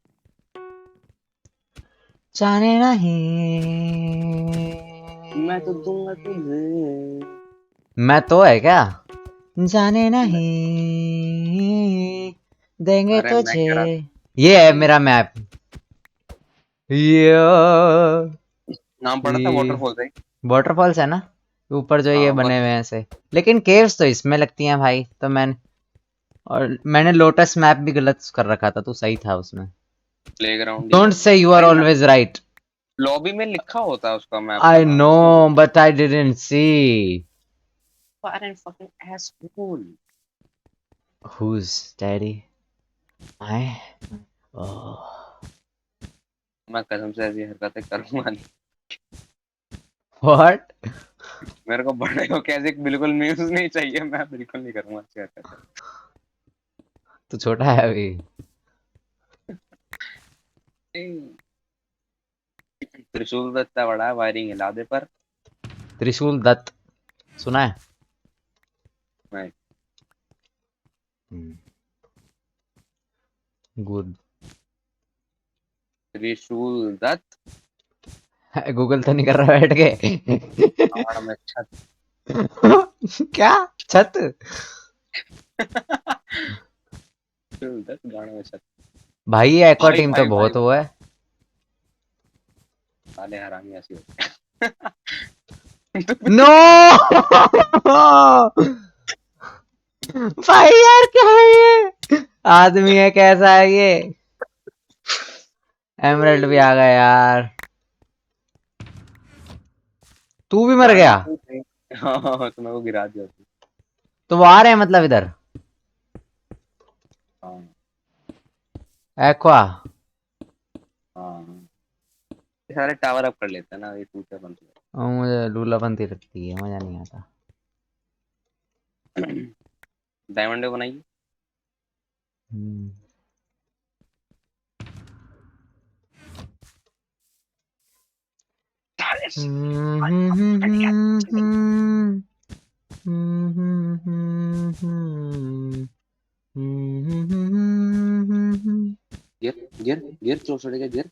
जाने नहीं. मैं तो दूंगा तुझे। मैं तो है क्या? जाने नहीं देंगे अरे मैं कह रहा तुझे. ये है मेरा मैप. ये नाम पड़ा था वाटरफॉल से। वाटरफॉल्स है ना ऊपर जो ये हाँ बने बस हुए हैं ऐसे. लेकिन केव्स तो इसमें लगती हैं भाई. तो मैंने लोटस मैप भी गलत कर रखा था. तो सही था उसमें. प्लेग्राउंड ही डोंट है। से यू आर भाई मैं ऑलवेज राइट. लॉबी में लिखा होता है उसका मैप I का नाम। know, but I didn't see. Fire and fucking asshole. Who's daddy? I. Oh. मैं कसम से ऐसी हरकतें करूंगा नहीं। What? मेरे को बड़े हो कैसे बिल्कुल न्यूज नहीं चाहिए, मैं बिल्कुल नहीं करूंगा ऐसी हरकतें। तू छोटा है अभी। त्रिशूल तो इतना बड़ा है, वायरिंग हिला दे पर। त्रिशूल दत्त सुना है? नहीं। गुड। त्रिशूल दत्त। गूगल तो नहीं कर रहा बैठ के? गाड़ में छत। क्या? छत? त्रिशूल दत्त गाड़ में छत। भाई ये एक्वा भाई टीम तो भाई भाई बहुत हुआ है। साले हरामी ऐसी होती नो भाई यार क्या है ये? आदमी है कैसा है ये? एमरल्ड भी आ गया यार। तू भी मर गया? हाँ हाँ, तो मैं वो गिरा दिया था। तो वो आ रहे हैं मतलब इधर हाँ एक्वा। हाँ। ये सारे टावर अप कर लेते हैं ना, ये टूटे बंद मुझे लूलापंती लगती है, मजा नहीं आता। डायमंड बनाइए। हम्म। गिर गिर गिर, चौसठ के गिर।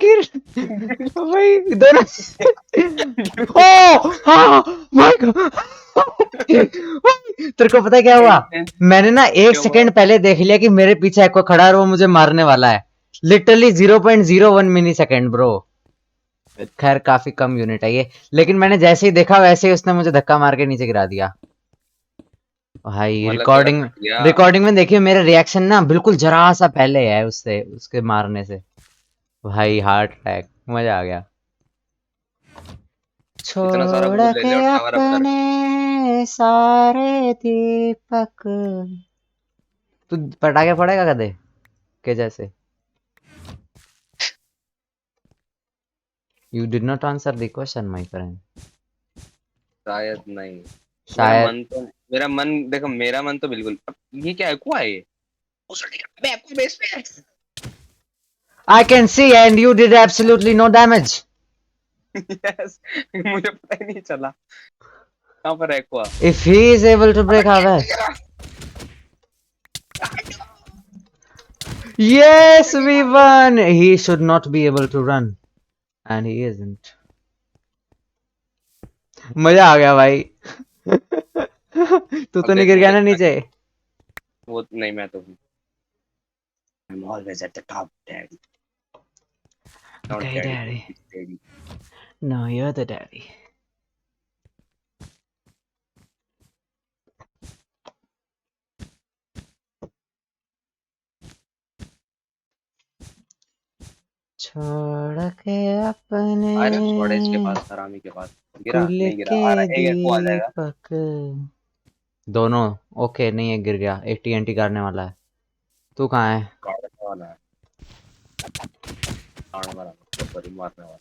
गिर भाई दोनों। ओ हाँ माय गॉड। तेरे को पता है क्या हुआ? मैंने ना एक क्या हुआ? सेकंड पहले देख लिया कि मेरे पीछे एक्वा खड़ा है और वो मुझे मारने वाला है। लिटरली 0.01 मिली सेकेंड ब्रो। खैर काफी कम यूनिट है ये, लेकिन मैंने जैसे ही देखा वैसे ही उसने मुझे धक्का मार के नीचे गिरा दिया। भाई मतलब तेरा रिकॉर्डिंग कट गया। रिकॉर्डिंग में देखिए मेरा रिएक्शन ना बिल्कुल जरा सा पहले है उससे, उसके मारने से। भाई हार्ट अटैक, मजा आ गया। इतना सारा वो छोड़ ले के ले और टावर अप कर। अपने सारे दीपक। तू पटाखे फोड़ेगा कदे के जैसे? You did not answer the question, my friend. शायद नहीं। शायद। मेरा मन देखो, मेरा मन तो बिल्कुल ये क्या है, कुआ है ये? अबे आपको बेस पे है। I can see and you did absolutely no damage. Yes, मुझे पता ही नहीं चला कहाँ पर है कुआ। If he is able to break our way. Yes, we won. He should not be able to run. And he isn't. मजा आ गया भाई। तू तो अब नहीं देख गिर गया मुझे ना नीचे? वो नहीं, मैं तो I'm always at the top, daddy. Not Okay, daddy, daddy. but daddy. No, you're the daddy. छोड़ के अपने आयरन स्वॉर्ड है इसके पास, हरामी के पास। गिरा कुल नहीं गिरा, के आ रहा है, एक को आ जाएगा। दीपक। दोनों ओके नहीं है, गिर गया। एक टीएनटी करने वाला है। तू कहाँ है? काटने वाला है, काटने वाला है, सॉरी मारने वाला।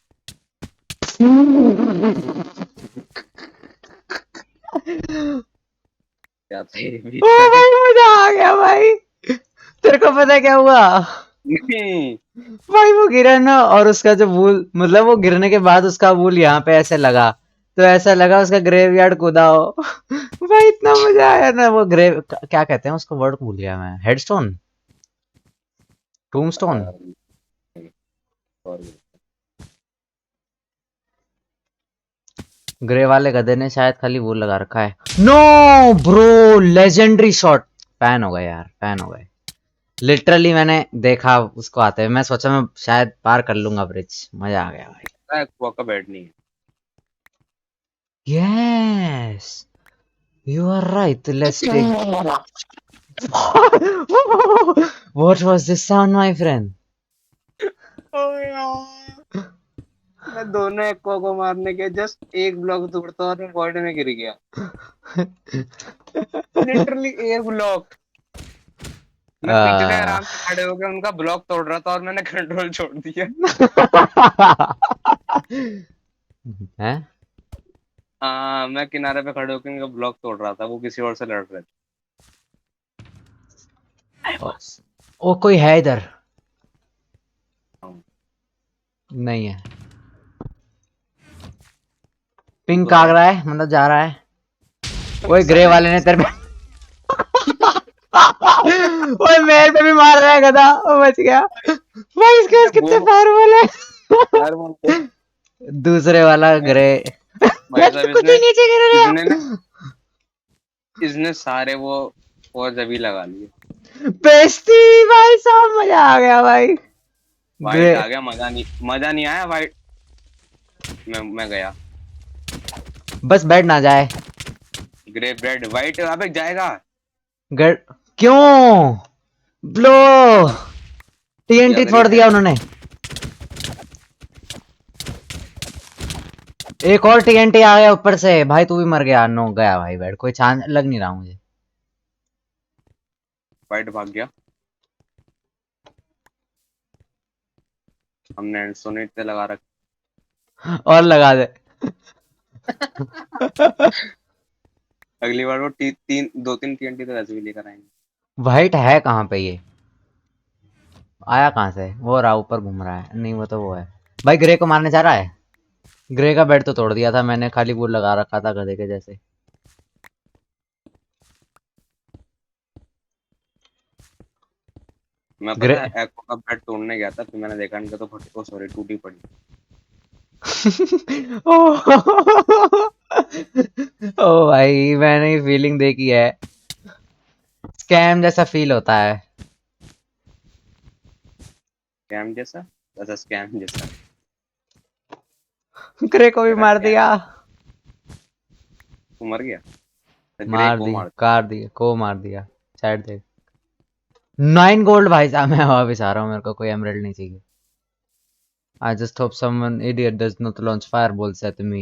क्या था ये बीच ओ में? भाई मजा आ गया भाई। तेरे को पता है क्या हुआ? नहीं। भाई वो गिरा ना और उसका जो वूल, मतलब वो गिरने के बाद उसका वूल यहाँ पे ऐसे लगा, तो ऐसा लगा उसका ग्रेवयार्ड कूदा हो। भाई इतना मजा आया ना। वो ग्रेव क्या कहते हैं उसको, वर्ड भूल गया मैं। Headstone, tombstone. सॉरी। ग्रे वाले गधे ने शायद खाली वो लगा रखा है। No bro, legendary shot. Fan हो गए यार, फैन हो गए। लिटरली मैंने देखा उसको आते हुए, मैं सोचा मैं शायद पार कर लूंगा ब्रिज। मजा आ गया भाई। कुआ का बैट नहीं है। Yes you are right, let's take. What was this sound, my friend? मैं दोनों एक्को को मारने के जस्ट एक ब्लॉक तोड़ता और मैं वॉइड में गिर गया। लिटरली एक ब्लॉक। मैं पीछे से आ, आराम से खड़े हो गए, उनका ब्लॉक तोड़ रहा था और मैंने कंट्रोल छोड़ दिया। हैं? हाँ, मैं किनारे पे खड़े होकर उनका ब्लॉक तोड़ रहा था, वो किसी और से लड़ रहे थे। ओ, ओ कोई है इधर? हाँ, नहीं है। पिंक आ रहा है, मतलब जा रहा है। ओए ग्रे साले वाले ने तेरे पे ओए मेरे पे भी मार रहा है गधा। ओ बच गया भाई, इसके पास कितने वो फायरवॉल है। यार वो दूसरे वाला ग्रे भाई तो साहब, खुद ही नीचे गिर इसने ना गया। इसने सारे वो और जभी लगा लिए। बेइज्जती भाई साहब, मजा आ गया भाई। ग्रे वाइट आ गया, मजा नहीं आया वाइट। मैं गया। बस बैठ ना जाए। ग्रे ब्रेड वाइट अबे जाएगा। गर क्यों ब्लो या अगर टीएनटी ये फोड़ है दिया उन्होंने। एक और टीएनटी आ गया ऊपर से। भाई तू भी मर गया। नो गया भाई, बैठ कोई चांस लग नहीं रहा मुझे। वाइट भाग गया। हमने सोनेट पे लगा और लगा दे। अगली बार वो दो तीन टीएनटी तो वैसे भी लेकर आएंगे। वाइट है कहाँ पे ये? आया कहाँ से? वो रहा ऊपर घूम रहा है। नहीं वो तो वो है भाई। ग्रे को मारने जा रहा है। ग्रे का बेड तो तोड़ दिया था मैंने, खाली वो लगा रखा था गधे के जैसे। मैं ग्रे पता है एको का बेड तोड़ने गया था, फिर मैंने देखा इनका तो फटी, ओ सॉरी, टूटी पड़ी। ओ ओ भाई मैंने ये फीलिंग देखी है। स्कैम जैसा फील होता है। स्कैम जैसा? अच्छा, स्कैम जैसा। ग्रे को भी तेरा मार क्या है? दिया। तू मर गया? तो ग्रे मार को दी, मार। कार दी को मार दिया। चैट देख। 9 गोल्ड भाई साहब, मैं वापस आ रहा हूँ। मेरे को कोई एमराल्ड नहीं चाहिए। I just hope someone idiot does not launch fireballs at me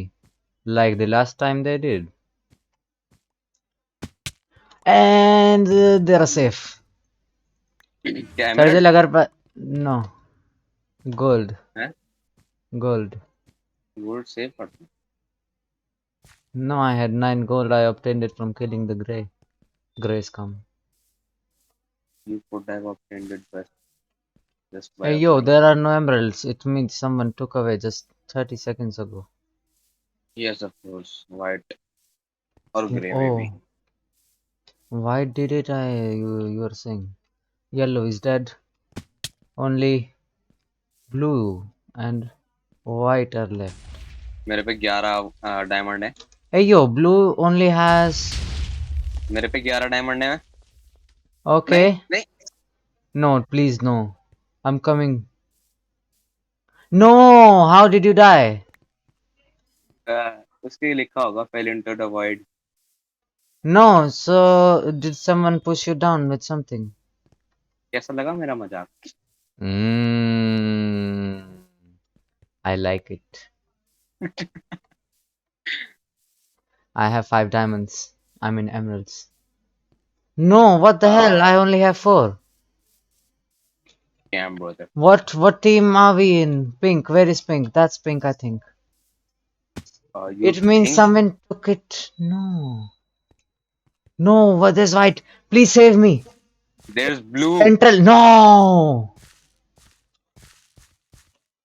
like the last time they did. And they're safe. क्या सर्जिल एमराल्ड अगर नो गोल्ड है? गोल्ड गोल्ड सेव करता No, I had 9 gold. I obtained it from killing the Grey scum. you could have obtained it best just by Hey yo, applying. there are no emeralds. It means someone took away just 30 seconds ago. Yes, of course, white और grey में भी। Oh, why did it you are saying? Yellow is dead. Only blue and white are left. मेरे पे 11 diamond है। Hey yo, blue only has मेरे पे 11 diamond है। नहीं okay. नहीं, No, please no. I'm coming. No, how did you die? उसके लिखा होगा fail into the void. No, so did someone push you down with something? कैसा लगा मेरा मजाक? Mm, I like it. I have 5 diamonds. I mean emeralds. No, what the hell? I only have 4. Scam brother. What team are we in? Pink. Where is pink? That's pink, I think. You It means think someone took it. No. No, what is white? Please save me. There is blue. Central. No.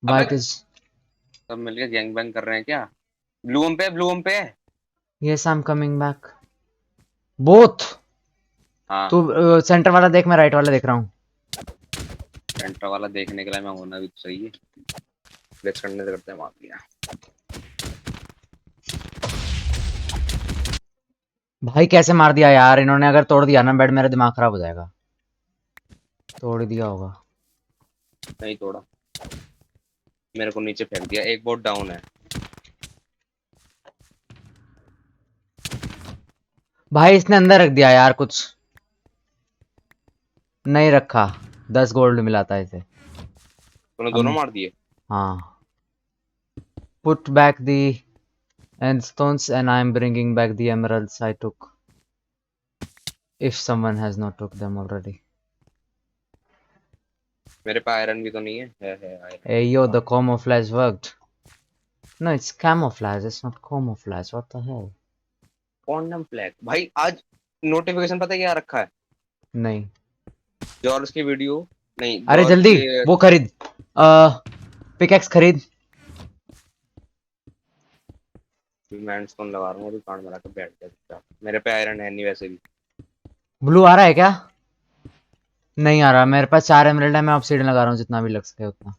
अबे White is. सब मिलके gang bang कर रहे हैं क्या? Blue हम पे, blue हम पे। Yes, I'm coming back. Both. हाँ, तू सेंटर वाला देख, मैं राइट वाला देख रहा हूँ। सेंटर वाला देखने के लिए मैं होना भी चाहिए। लेट्स करने से करते हैं मार दिया। भाई कैसे मार दिया यार इन्होंने। अगर तोड़ दिया ना बेड, मेरा दिमाग खराब हो जाएगा। तोड़ ही दिया होगा। नहीं तोड़ा, मेरे को नीचे फेंक दिया। एक बोट डाउन है। भाई इसने अंदर रख दिया यार कुछ। नहीं रखा। 10 गोल्ड मिला था इसे। तूने दोनों अब मार दिए? हाँ, put back the endstones and I'm bringing back the emeralds I took. If someone has not took them already. मेरे पे आयरन भी तो नहीं है iron. Hey yo, the camouflage worked. No, it's camouflage. It's not camouflage. What the hell? Quantum flag भाई, आज notification पता है क्या रखा है? नहीं। जॉर्ज की वीडियो, नहीं अरे जॉर्ज जल्दी के। वो खरीद, पिकैक्स खरीद। मैं स्टोन लगा रहा हूँ अभी, कांड बना के बैठ गया चुपचाप। मेरे पे आयरन है नहीं वैसे भी। ब्लू आ रहा है क्या? नहीं आ रहा, मेरे पास 4 एमराल्ड है, मैं ऑब्सीडियन लगा रहा हूँ जितना भी लग सके उतना।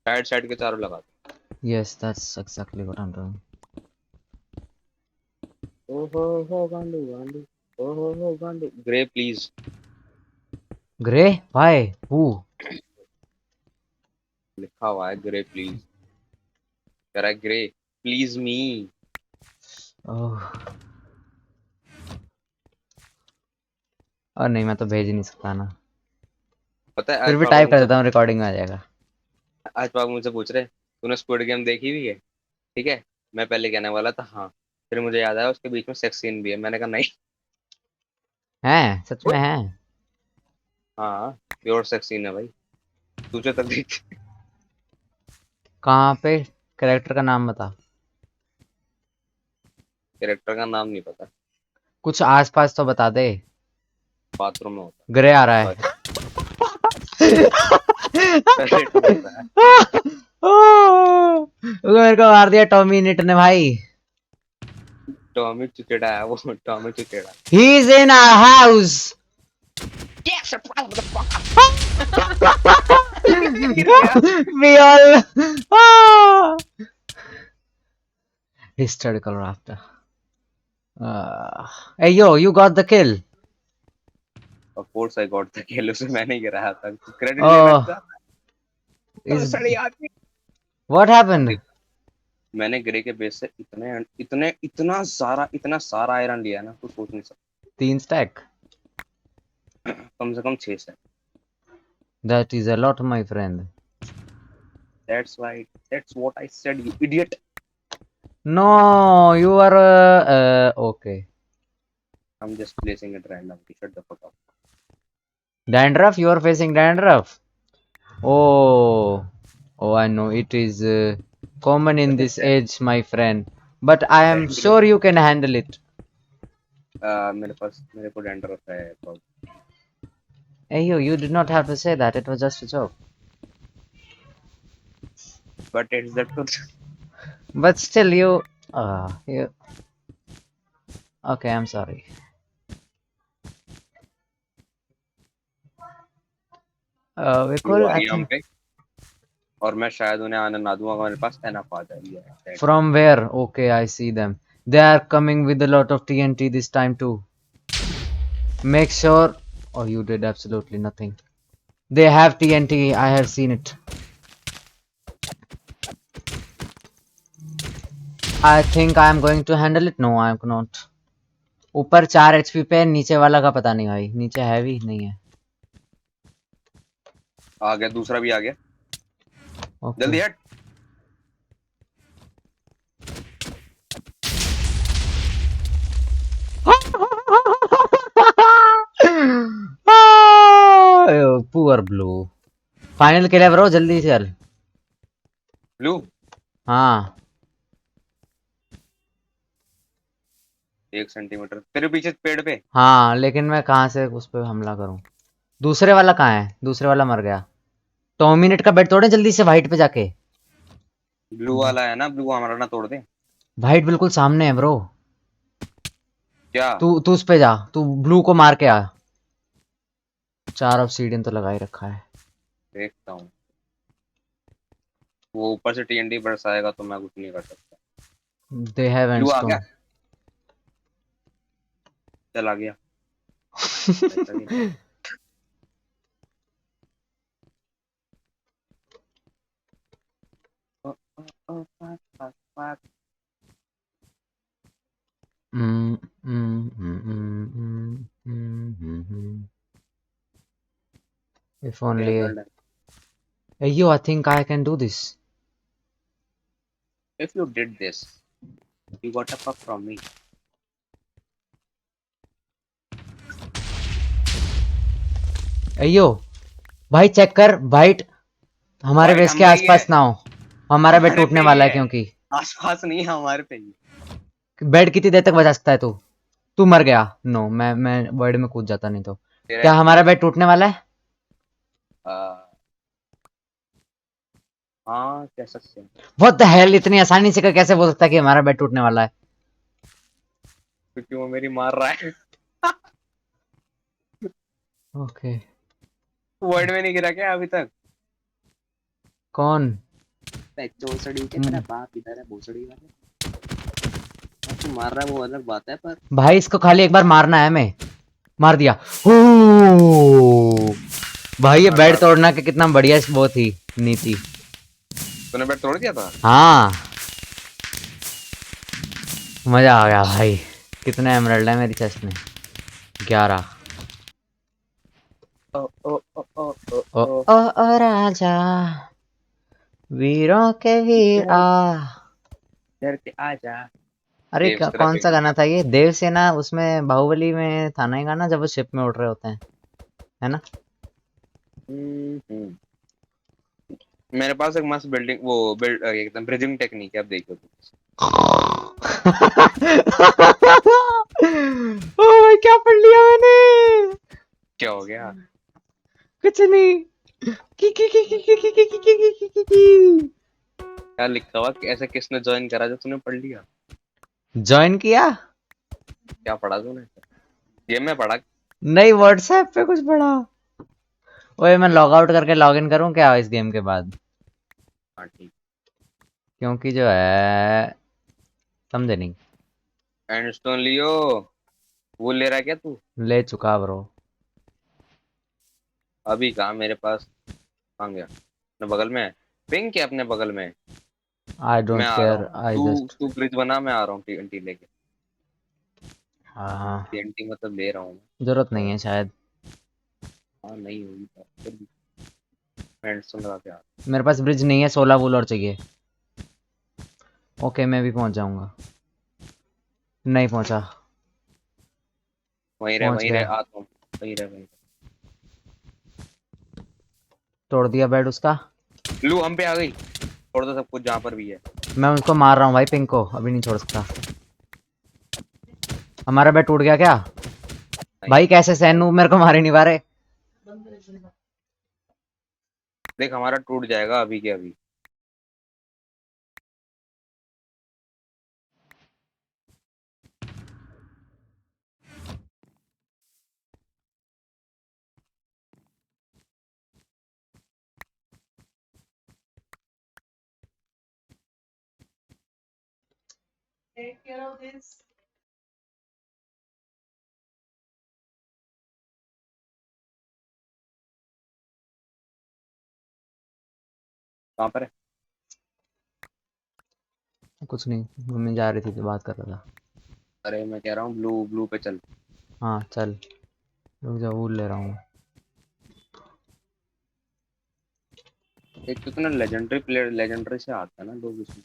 साइड साइड के चारों लगा दो। Yes, that's exactly what I'm doing. ओहो गांडू गांडू, ओहो गांडू। Grey please. Gray? Why? Who? लिखा हुआ है ग्रे प्लीज, कह रहा है ग्रे प्लीज मी। Oh. और नहीं, मैं तो भेज ही नहीं सकता ना। पता है फिर आज भी पापा टाइप कर मुझसे देता हूँ, रिकॉर्डिंग में आ जाएगा। आज पापा मुझसे पूछ रहे तूने स्क्विड गेम देखी हुई है? ठीक है, मैं पहले कहने वाला था हाँ, फिर मुझे याद आया उसके बीच में सेक्स सीन भी है, मैंने कहा नहीं। हैं? सच में है? हाँ, प्योर सेक्स सीन है भाई, तुझे तक देख। कहाँ पे? कैरेक्टर का नाम बता। कैरेक्टर का नाम नहीं पता। कुछ आसपास तो बता दे। बाथरूम में होता ग्रे आ रहा है है। बस। टॉयलेट में होता है। मेरे को मार दिया टॉमी निट ने भाई। टॉमी चुचेड़ा है वो, Tommy चुचेड़ा। He is in our house. Yes, गिर गया। We all. Ah! Historical laughter. Hey yo, you got the kill. Of course I got the kill, उसे मैंने गिराया था, क्रेडिट लेना Oh, चाहता है is सड़ी आदमी। what अब happened? देख, मैंने ग्रे के बेस से इतना सारा आयरन लिया ना, तू सोच नहीं सकता। 3 stack. कम से कम 6 से। That is a lot, my friend. That's why, that's what I said, you idiot. No, you are. Okay. I'm just placing it randomly. Shut the fuck up. Dandruff, you are facing dandruff. Oh, oh, I know it is common in this age, my friend. But I am sure you can handle it. मेरे को dandruff है तो। Hey, you did not have to say that. It was just a joke. But it's the truth. But still, you. Okay, I'm sorry. Blue Vikul, uh I रही है हम think. पे, और मैं शायद उन्हें आने ना दूंगा, मेरे पास एनफ आ जाएगी। From where? Okay, I see them. They are coming with a lot of TNT this time too. Make sure. Oh, you did absolutely nothing. They have TNT. I have seen it. I think I am going to handle it. No, I am not. ऊपर 4 HP पे, नीचे वाला का पता नहीं भाई। नीचे heavy नहीं है। आ गया, दूसरा भी आ गया। Okay. जल्दी हट। Poor blue. फाइनल किल है ब्रो, जल्दी से चल। ब्लू हाँ 1 सेंटीमीटर तेरे पीछे पेड़ पे। हाँ, लेकिन मैं कहाँ से उस पे हमला करूं? दूसरे वाला कहाँ है? दूसरे वाला मर गया। टॉमिनेट का बेड तोड़े जल्दी से, वाइट पे जाके। ब्लू वाला है ना, ब्लू हमारा ना तोड़ दे। वाइट बिल्कुल सामने है ब्रो। क्या? तू तू उस पे जा, तू ब्लू को मार के आ। 4 ऑब्सीडियन तो लगा ही रखा है। देखता हूँ, वो ऊपर से टीएनडी बरसाएगा तो मैं कुछ नहीं कर सकता। दे हैव ब्लू आ एंडस्टोन। गया, चल आ गया। ऐसा भी नहीं। ओ, ओ, ओ, fuck, fuck, fuck. If only. Emerald. Hey, yo, I think I can do this. If you did this, you got a fuck from me. Hey, yo, भाई चेक कर वाइट हमारे White base हम के पे ही आसपास है, ना हो, हमारा बेड हमारे पे टूटने ही वाला है है, क्योंकि आसपास नहीं है, हमारे पे ही। बेड कितनी देर तक बचा सकता है तू? तू मर गया। नो, मैं वर्ड में कूद जाता नहीं तो। तेरा क्या हमारा FPS बेड टूटने वाला है? हाँ कह सकते हैं, व्हाट द हेल, इतनी आसानी से कैसे बोल सकता है कि हमारा बेड टूटने वाला है? क्योंकि वो मेरी मार रहा है। ओके। वर्ड में नहीं गिरा क्या अभी तक? कौन? चौसड़ी के तेरा बाप इधर है, भोसड़ी वाला। अब तू मार रहा है वो अलग बात है, पर भाई इसको खाली एक बार मारना है, हमें मार दिया। ओ भाई ये बेड तोड़ना के कितना बढ़िया वो थी नीति। तूने बेड तोड़ दिया था? हाँ, मजा आ गया भाई। कितने एमराल्ड है मेरी चेस्ट में? 11। ओ ओ ओ ओ ओ ओ ओ ओ ओ राजा, वीरों के वीर आ। डर के आजा। अरे गेम्स तेरा कौन सा फेवरेट गाना था ये? देवसेना, उसमें बाहुबली में था ना ये गाना, जब वो शिप में उड़ रहे होते हैं, है ना? हम्म। मेरे पास एक मस्त बिल्डिंग वो बिल्ड एकदम ब्रिजिंग टेक्निक है, अब देखो तुम। ओ भाई क्या पढ़ लिया मैंने? क्या हो गया? कुछ नहीं। क्या लिखा हुआ कि ऐसा किसने ज्वाइन करा जो तूने पढ़ लिया? ज्वाइन किया? क्या पढ़ा तूने? गेम में पढ़ा? नहीं, व्हाट्सएप पे कुछ पढ़ा। ओए मैं लॉग आउट करके लॉग इन करूं क्या इस गेम के बाद? हाँ ठीक। क्योंकि जो है, समझे नहीं। एंडस्टोन लियो, वो ले रहा है क्या तू? ले चुका ब्रो। अभी कहाँ मेरे पास? कहाँ गया? अपने बगल में है। पिंक है अपने बगल में। आई मैं डोंट आ रहा केयर, हूँ, आई तू जस्ट। तू ब्रिज बना, मैं आ रहा हूँ टीएनटी लेके। हाँ, टीएनटी मतलब ले रहा हूँ मैं। जरूरत नहीं तो है शायद। हाँ नहीं होगी पर फिर भी मैं एंडस्टोन लगा के आ रहा मेरे पास ब्रिज नहीं है, 16 वूल और चाहिए। ओके मैं भी पहुंच जाऊंगा। नहीं पहुंचा। हूँ। वहीं रह पहुंच वहीं गया। रह, आता हूँ। वहीं रह वहीं तोड़ दिया बेड उसका। रह। लू हम पे आ गई, छोड़ दो सब कुछ जहाँ पर भी है। मैं उसको मार रहा हूँ भाई, पिंक को अभी नहीं छोड़ सकता। हमारा बेड टूट गया क्या? नहीं भाई कैसे सैनू मेरे को मार ही नहीं पा रहे। देख हमारा टूट जाएगा अभी के अभी। कहाँ पर है? कुछ नहीं, मम्मी जा रही थी तो बात कर रहा था। अरे मैं कह रहा हूँ ब्लू ब्लू पे चल। हाँ चल, रुक जा, वूल ले रहा हूँ। एक तो ना लेजेंडरी प्लेयर, लेजेंडरी से आता है ना लोग इसमें।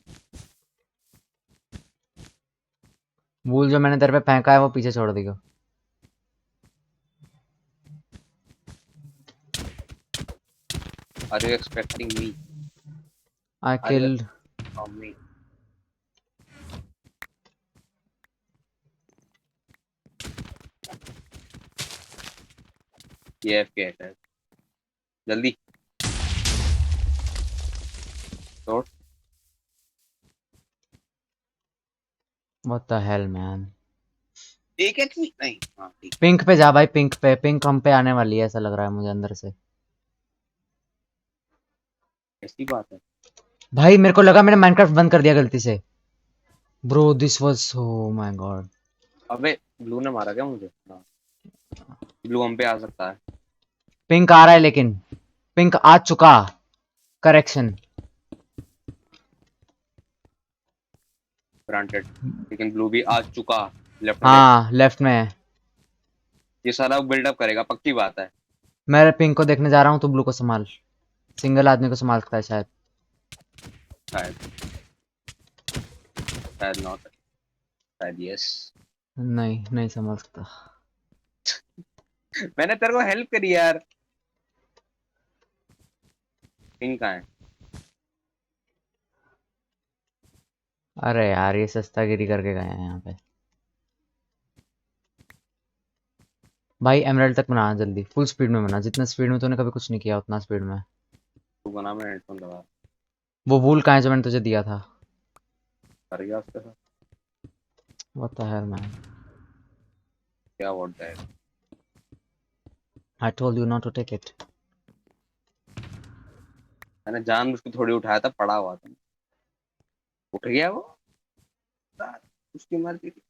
वूल जो मैंने तेरे पे फेंका है वो पीछे छोड़ देगा। Are you expecting me? I are you killed. From me? ये एफके है, जल्दी तोड़। What the hell man. एक एक नहीं, हाँ ठीक। पिंक पे जा भाई, पिंक पे, पिंक हम पे आने वाली है ऐसा लग रहा है मुझे अंदर से। ऐसी बात है। भाई मेरे को लगा मैंने माइनक्राफ्ट बंद कर दिया गलती से। Bro this was so my God. अबे ब्लू ने मारा क्या मुझे? हाँ, ब्लू हम पे आ सकता है। पिंक आ रहा है लेकिन, पिंक आ चुका। करेक्शन। ग्रांटेड, लेकिन ब्लू भी आ चुका। लेफ्ट में देख, हाँ लेफ्ट में है। ये सारा बिल्डअप करेगा, पक्की बात है। मैं पिंक को देखने जा रहा हूँ, तू ब्लू को संभाल। सिंगल आदमी को संभाल सकता है शायद। शायद शायद नॉट, शायद यस। नहीं, नहीं संभाल सकता। मैंने तेरे को हेल्प करी यार। पिंक कहाँ है? अरे यार, ये सस्तागिरी करके गए हैं यहाँ पे। भाई एमराल्ड तक बना जल्दी, फुल स्पीड में बना। जितना स्पीड में तूने कभी कुछ नहीं किया उतना स्पीड में। तू बना, मैं हेडफोन लगा वो वूल कहाँ है जो मैंने तुझे दिया था? कर गया उसके साथ। What the hell man. क्या what that? I told you not to take it. मैंने जान उसको थोड़ी उठाया था, पड़ा हुआ था। उठ गया वो यार, उसकी मर्जी थी।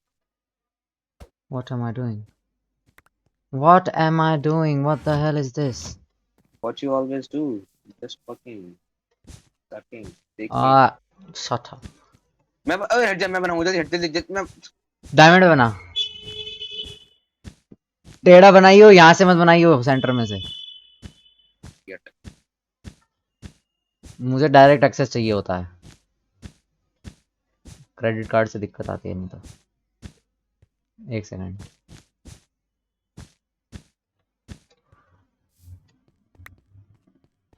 What am I doing? What am I doing? What the hell is this? What you always do, just fucking sucking taking। Ah, shut up. मैं हट जा, मैं बनाऊंगा जल्दी, हट जल्दी मैं। डायमंड बना। टेढ़ा बनाइयो, यहाँ से मत बनाइयो, सेंटर में से। गेट। मुझे डायरेक्ट एक्सेस चाहिए होता है। क्रेडिट कार्ड से दिक्कत आती है नहीं तो। एक सेकंड।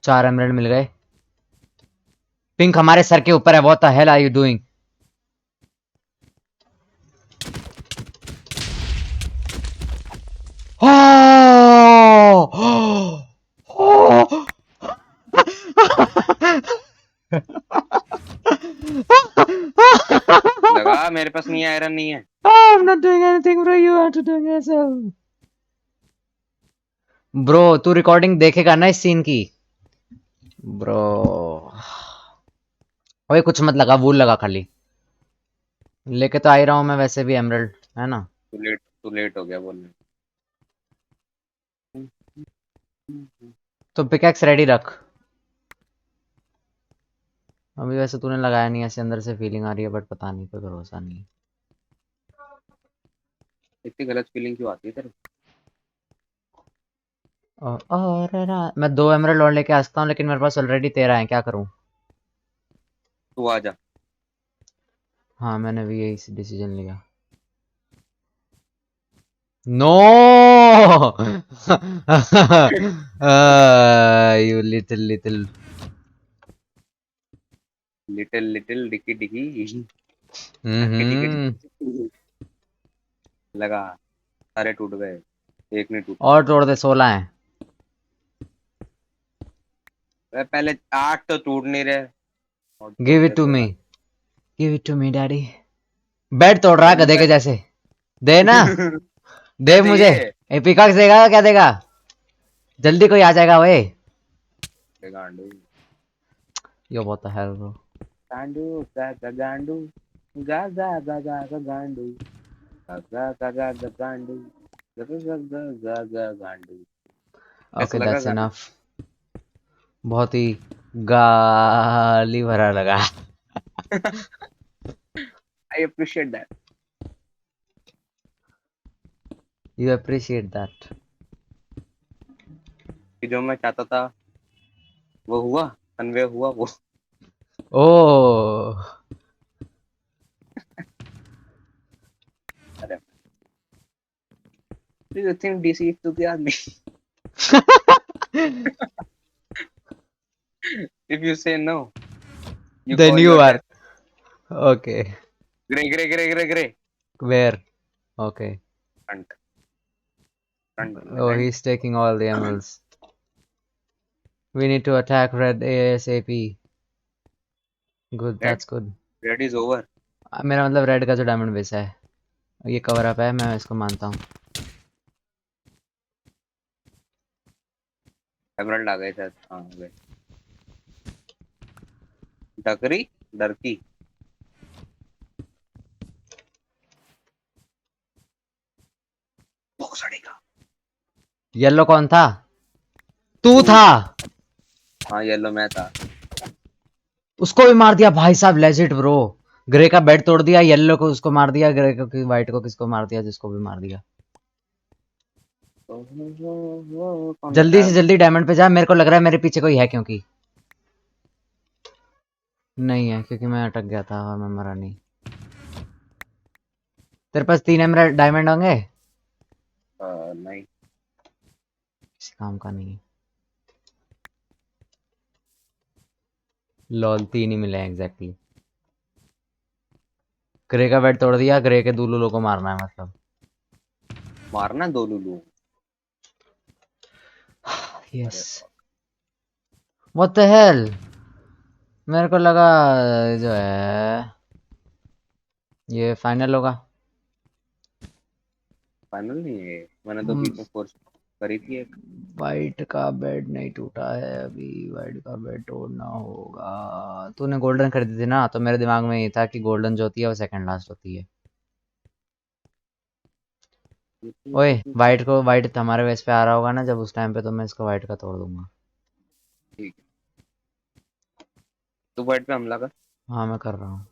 चार एमराल्ड मिल गए। पिंक हमारे सर के ऊपर है। What the hell are you doing? लगा मेरे पास नहीं है, आयरन नहीं है। I'm not doing anything bro, you have to do it yourself. Bro तू रिकॉर्डिंग देखेगा ना इस सीन की? ब्रो ओए कुछ मत लगा, वूल लगा खाली। लेके तो आ ही रहा हूँ मैं वैसे भी एमराल्ड, है ना? तू लेट हो गया बोलने। तो पिकैक्स रेडी रख। अभी वैसे तूने लगाया नहीं, ऐसे अंदर से फीलिंग आ रही है, बट पता नहीं, कोई भरोसा नहीं। इतनी गलत फीलिंग क्यों आती है तेरे? और मैं 2 एमराल्ड और लेके आता हूँ, लेकिन मेरे पास ऑलरेडी 13 है, क्या करूँ? तू आ जा। हाँ मैंने भी यही डिसीजन लिया। No you little little little little dicky dicky hmm. लगा। सारे टूट गए, एक नहीं टूटा। और तोड़ दे, 16 है। पहले 8 तो टूट नहीं रहे और तोड़ गिव इट दे to me, 16। Give it to me daddy. Bed तोड़ रहा है अभी गधे के मैं जैसे। दे ना, क्या दे मुझे। चाहिए? पिकाक्स देगा, क्या देगा? जल्दी कोई आ जाएगा वे। गांडू yo what the hell bro. गांडू गांडू गा गा गा गा गा गांडू गा गा गा गा गा गांडू गा गा गा गा गा गांडू। कैसा ओके लगा दैट्स गाना? इनफ। बहुत ही गाली भरा लगा। I appreciate that. You appreciate that. कि जो मैं चाहता था वो हुआ, कन्वे हुआ वो। ओ अरे you think DC to the army? If you say no, you then call you your are death. okay. Gray. Where? Okay. Front. Front. Oh, he's taking all the emeralds. We need to attack red ASAP. Good, Red. that's good. Red is over. मेरा मतलब red का जो diamond base है, ये cover up है, मैं इसको मानता हूँ। Emerald आ गए शायद, हाँ आ गए। डकरी डरकी भोसड़ेगा। येलो कौन था? तू तू। था। हाँ येलो मैं था। उसको भी मार दिया भाई साहब, लेजिट ब्रो। ग्रे का बेड तोड़ दिया, येलो को उसको मार दिया, ग्रे को व्हाइट को किसको मार दिया, जिसको भी मार दिया। कौन जल्दी बैठा से है? जल्दी डायमंड पे जा, मेरे को लग रहा है मेरे पीछे कोई है, क्योंकि नहीं है, क्योंकि मैं अटक गया था और मैं मरा नहीं। तेरे पास 3 एमराल्ड डायमंड होंगे? नहीं। किसी काम का नहीं है। लॉल 3 ही मिले हैं एग्जैक्टली। ग्रे का बेड तोड़ दिया, ग्रे के दूलूलो को मारना है मतलब। मारना दो लुलू। यस। अरे व्हाट द हेल, मेरे को लगा जो है ये फाइनल होगा। फाइनल नहीं है ये। मैंने तो बीच में फोर्स करी थी एक। वाइट का बेड नहीं टूटा है अभी, वाइट का बेड तोड़ना होगा। तूने गोल्डन खरीदी थी ना, तो मेरे दिमाग में ये था कि गोल्डन जो होती है वो सेकंड लास्ट होती है। ओए, वाइट हमारे बेस पे आ रहा होगा ना जब, उस टाइम पे तो मैं इसको वाइट का तोड़ दूंगा। ठीक है, तू वाइट पे हमला कर। हाँ मैं कर रहा हूँ।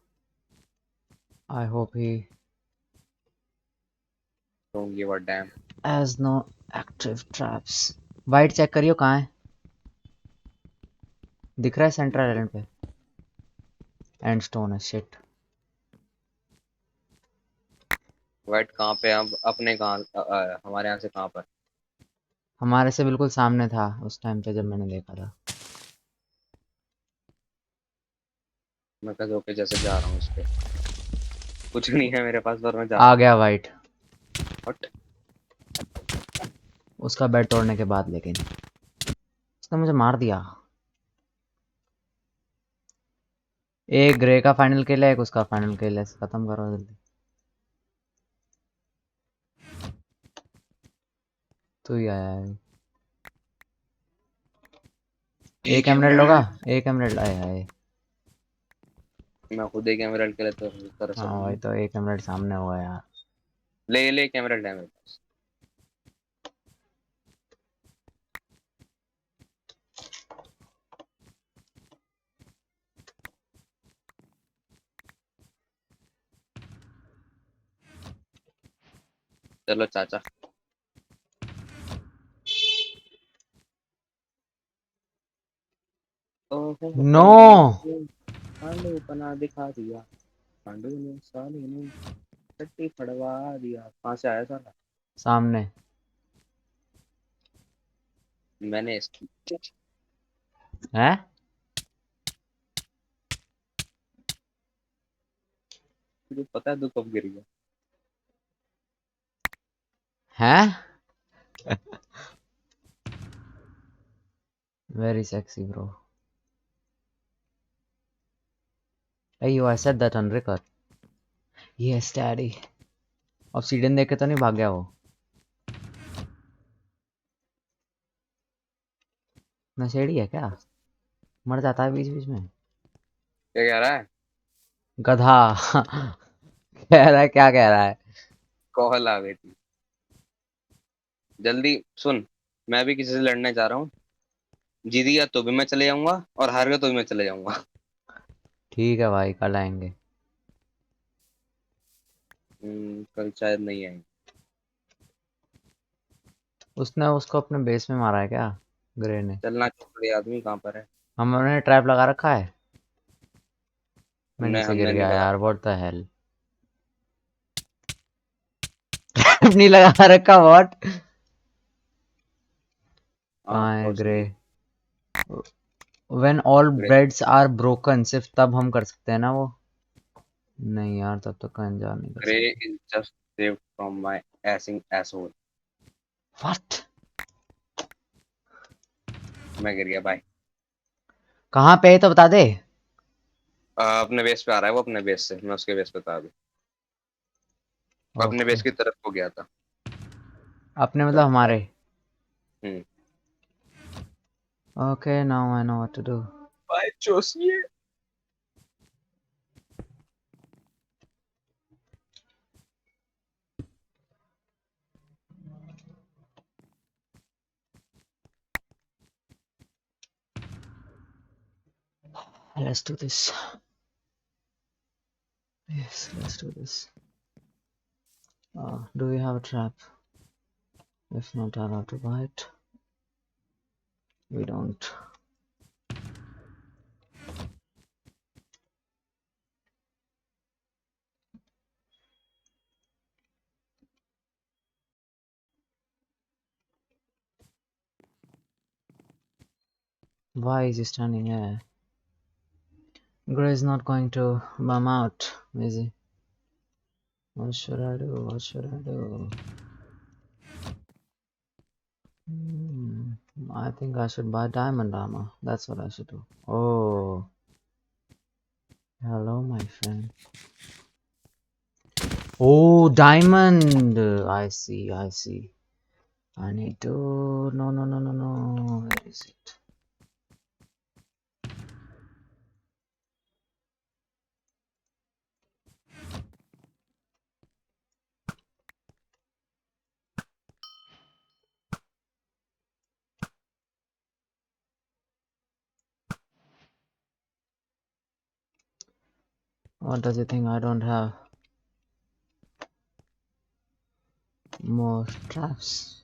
I hope he don't give a damn. Has no active traps. White check करियो कहाँ है, दिख रहा है सेंट्रल आइलैंड पे। एंड स्टोन है, शिट। वाइट कहाँ पे? अब अपने कहाँ हमारे यहाँ से कहाँ पर? हमारे से बिल्कुल सामने था उस टाइम पे जब मैंने देखा था। मैं कल होके जैसे जा रहा हूँ इस पे। कुछ नहीं है मेरे पास पर मैं जा आ रहा हूँ। गया वाइट, बट उसका बेड तोड़ने के बाद, लेकिन उसने मुझे मार दिया। एक ग्रे का फाइनल किल है, एक उसका फाइनल किल है, खत्म करो जल्दी। तू ही आया है। एक एक एमराल्ड होगा, एमराल्ड। एक एमराल्ड आया है। मैं खुद एक एमराल्ड के लिए तो तरस रहा हाँ भाई, हूँ। तो एक एमराल्ड सामने होगा यार। ले ले, एक एमराल्ड है मेरे पास। चलो चाचा। ओहो नो, ओहो ओहो, पांडु पना दिखा दिया। पांडु ने साले ने टट्टी फड़वा दिया। कहाँ से आया साला? सामने मैंने इसकी। है। तुझे पता है तू कब गिर गया? हैं? Very sexy bro. अयो, I said that on record. Yes daddy. Obsidian देख के तो नहीं भाग गया वो? नशेड़ी है क्या? मर जाता है बीच बीच में। क्या कह रहा है? गधा। कह रहा है, क्या कह रहा है? कॉल आ गई थी। जल्दी सुन, मैं भी किसी से लड़ने जा रहा हूँ। जीत गया तो भी मैं चले जाऊंगा, और हार गया तो भी मैं चले जाऊंगा। ठीक है भाई, कल आएंगे। कल शायद नहीं आएंगे। उसने उसको अपने बेस में मारा है क्या, ग्रे ने? चलना छोड़, आदमी कहाँ पर है? हमने ट्रैप लगा रखा है। मैं हमने नीचे गिर हमने नहीं गया लगा यार, रखा। What the hello. नहीं लगा रखा, व्हाट? हाँ कहाँ है और ग्रे? सुनिए। When all grey beds are broken, सिर्फ तब हम कर सकते हैं ना वो? नहीं यार, तब तक का एंजॉय नहीं कर ग्रे सकते। Is just saved from my acing asshole. What? मैं गिर गया भाई। कहाँ पे है तो बता दे। अपने बेस पे आ रहा है वो, अपने बेस से मैं उसके बेस पे था अभी। वो अपने ओके, बेस की तरफ को गया था। अपने मतलब चल हमारे। Hmm. Okay, now I know what to do. भाई चोसिए। Let's do this. Yes, let's do this. Do we have a trap? If not, I'll have to buy it. We don't. Why is he standing here? Gray is not going to bum out, is he? What should I do? What should I do? I think I should buy diamond armor. That's what I should do. Oh, hello, my friend. Oh, diamond. I see. I see. I need to. No, no, no, no, no. Where is it? What does he think I don't have? More traps.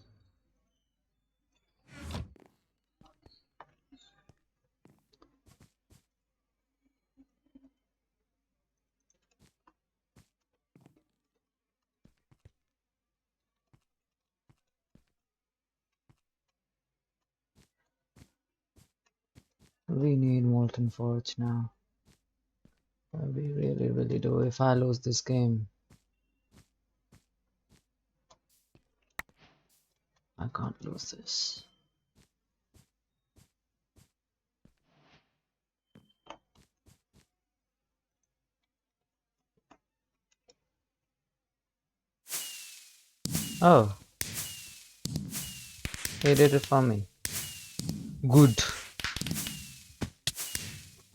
We need Molten Forge now. We really, really do. If I lose this game, I can't lose this. Oh, he did it for me. Good.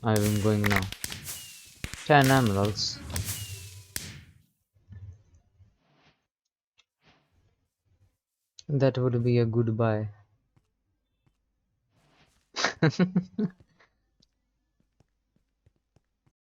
I'm going now. 10 emeralds. That would be a goodbye.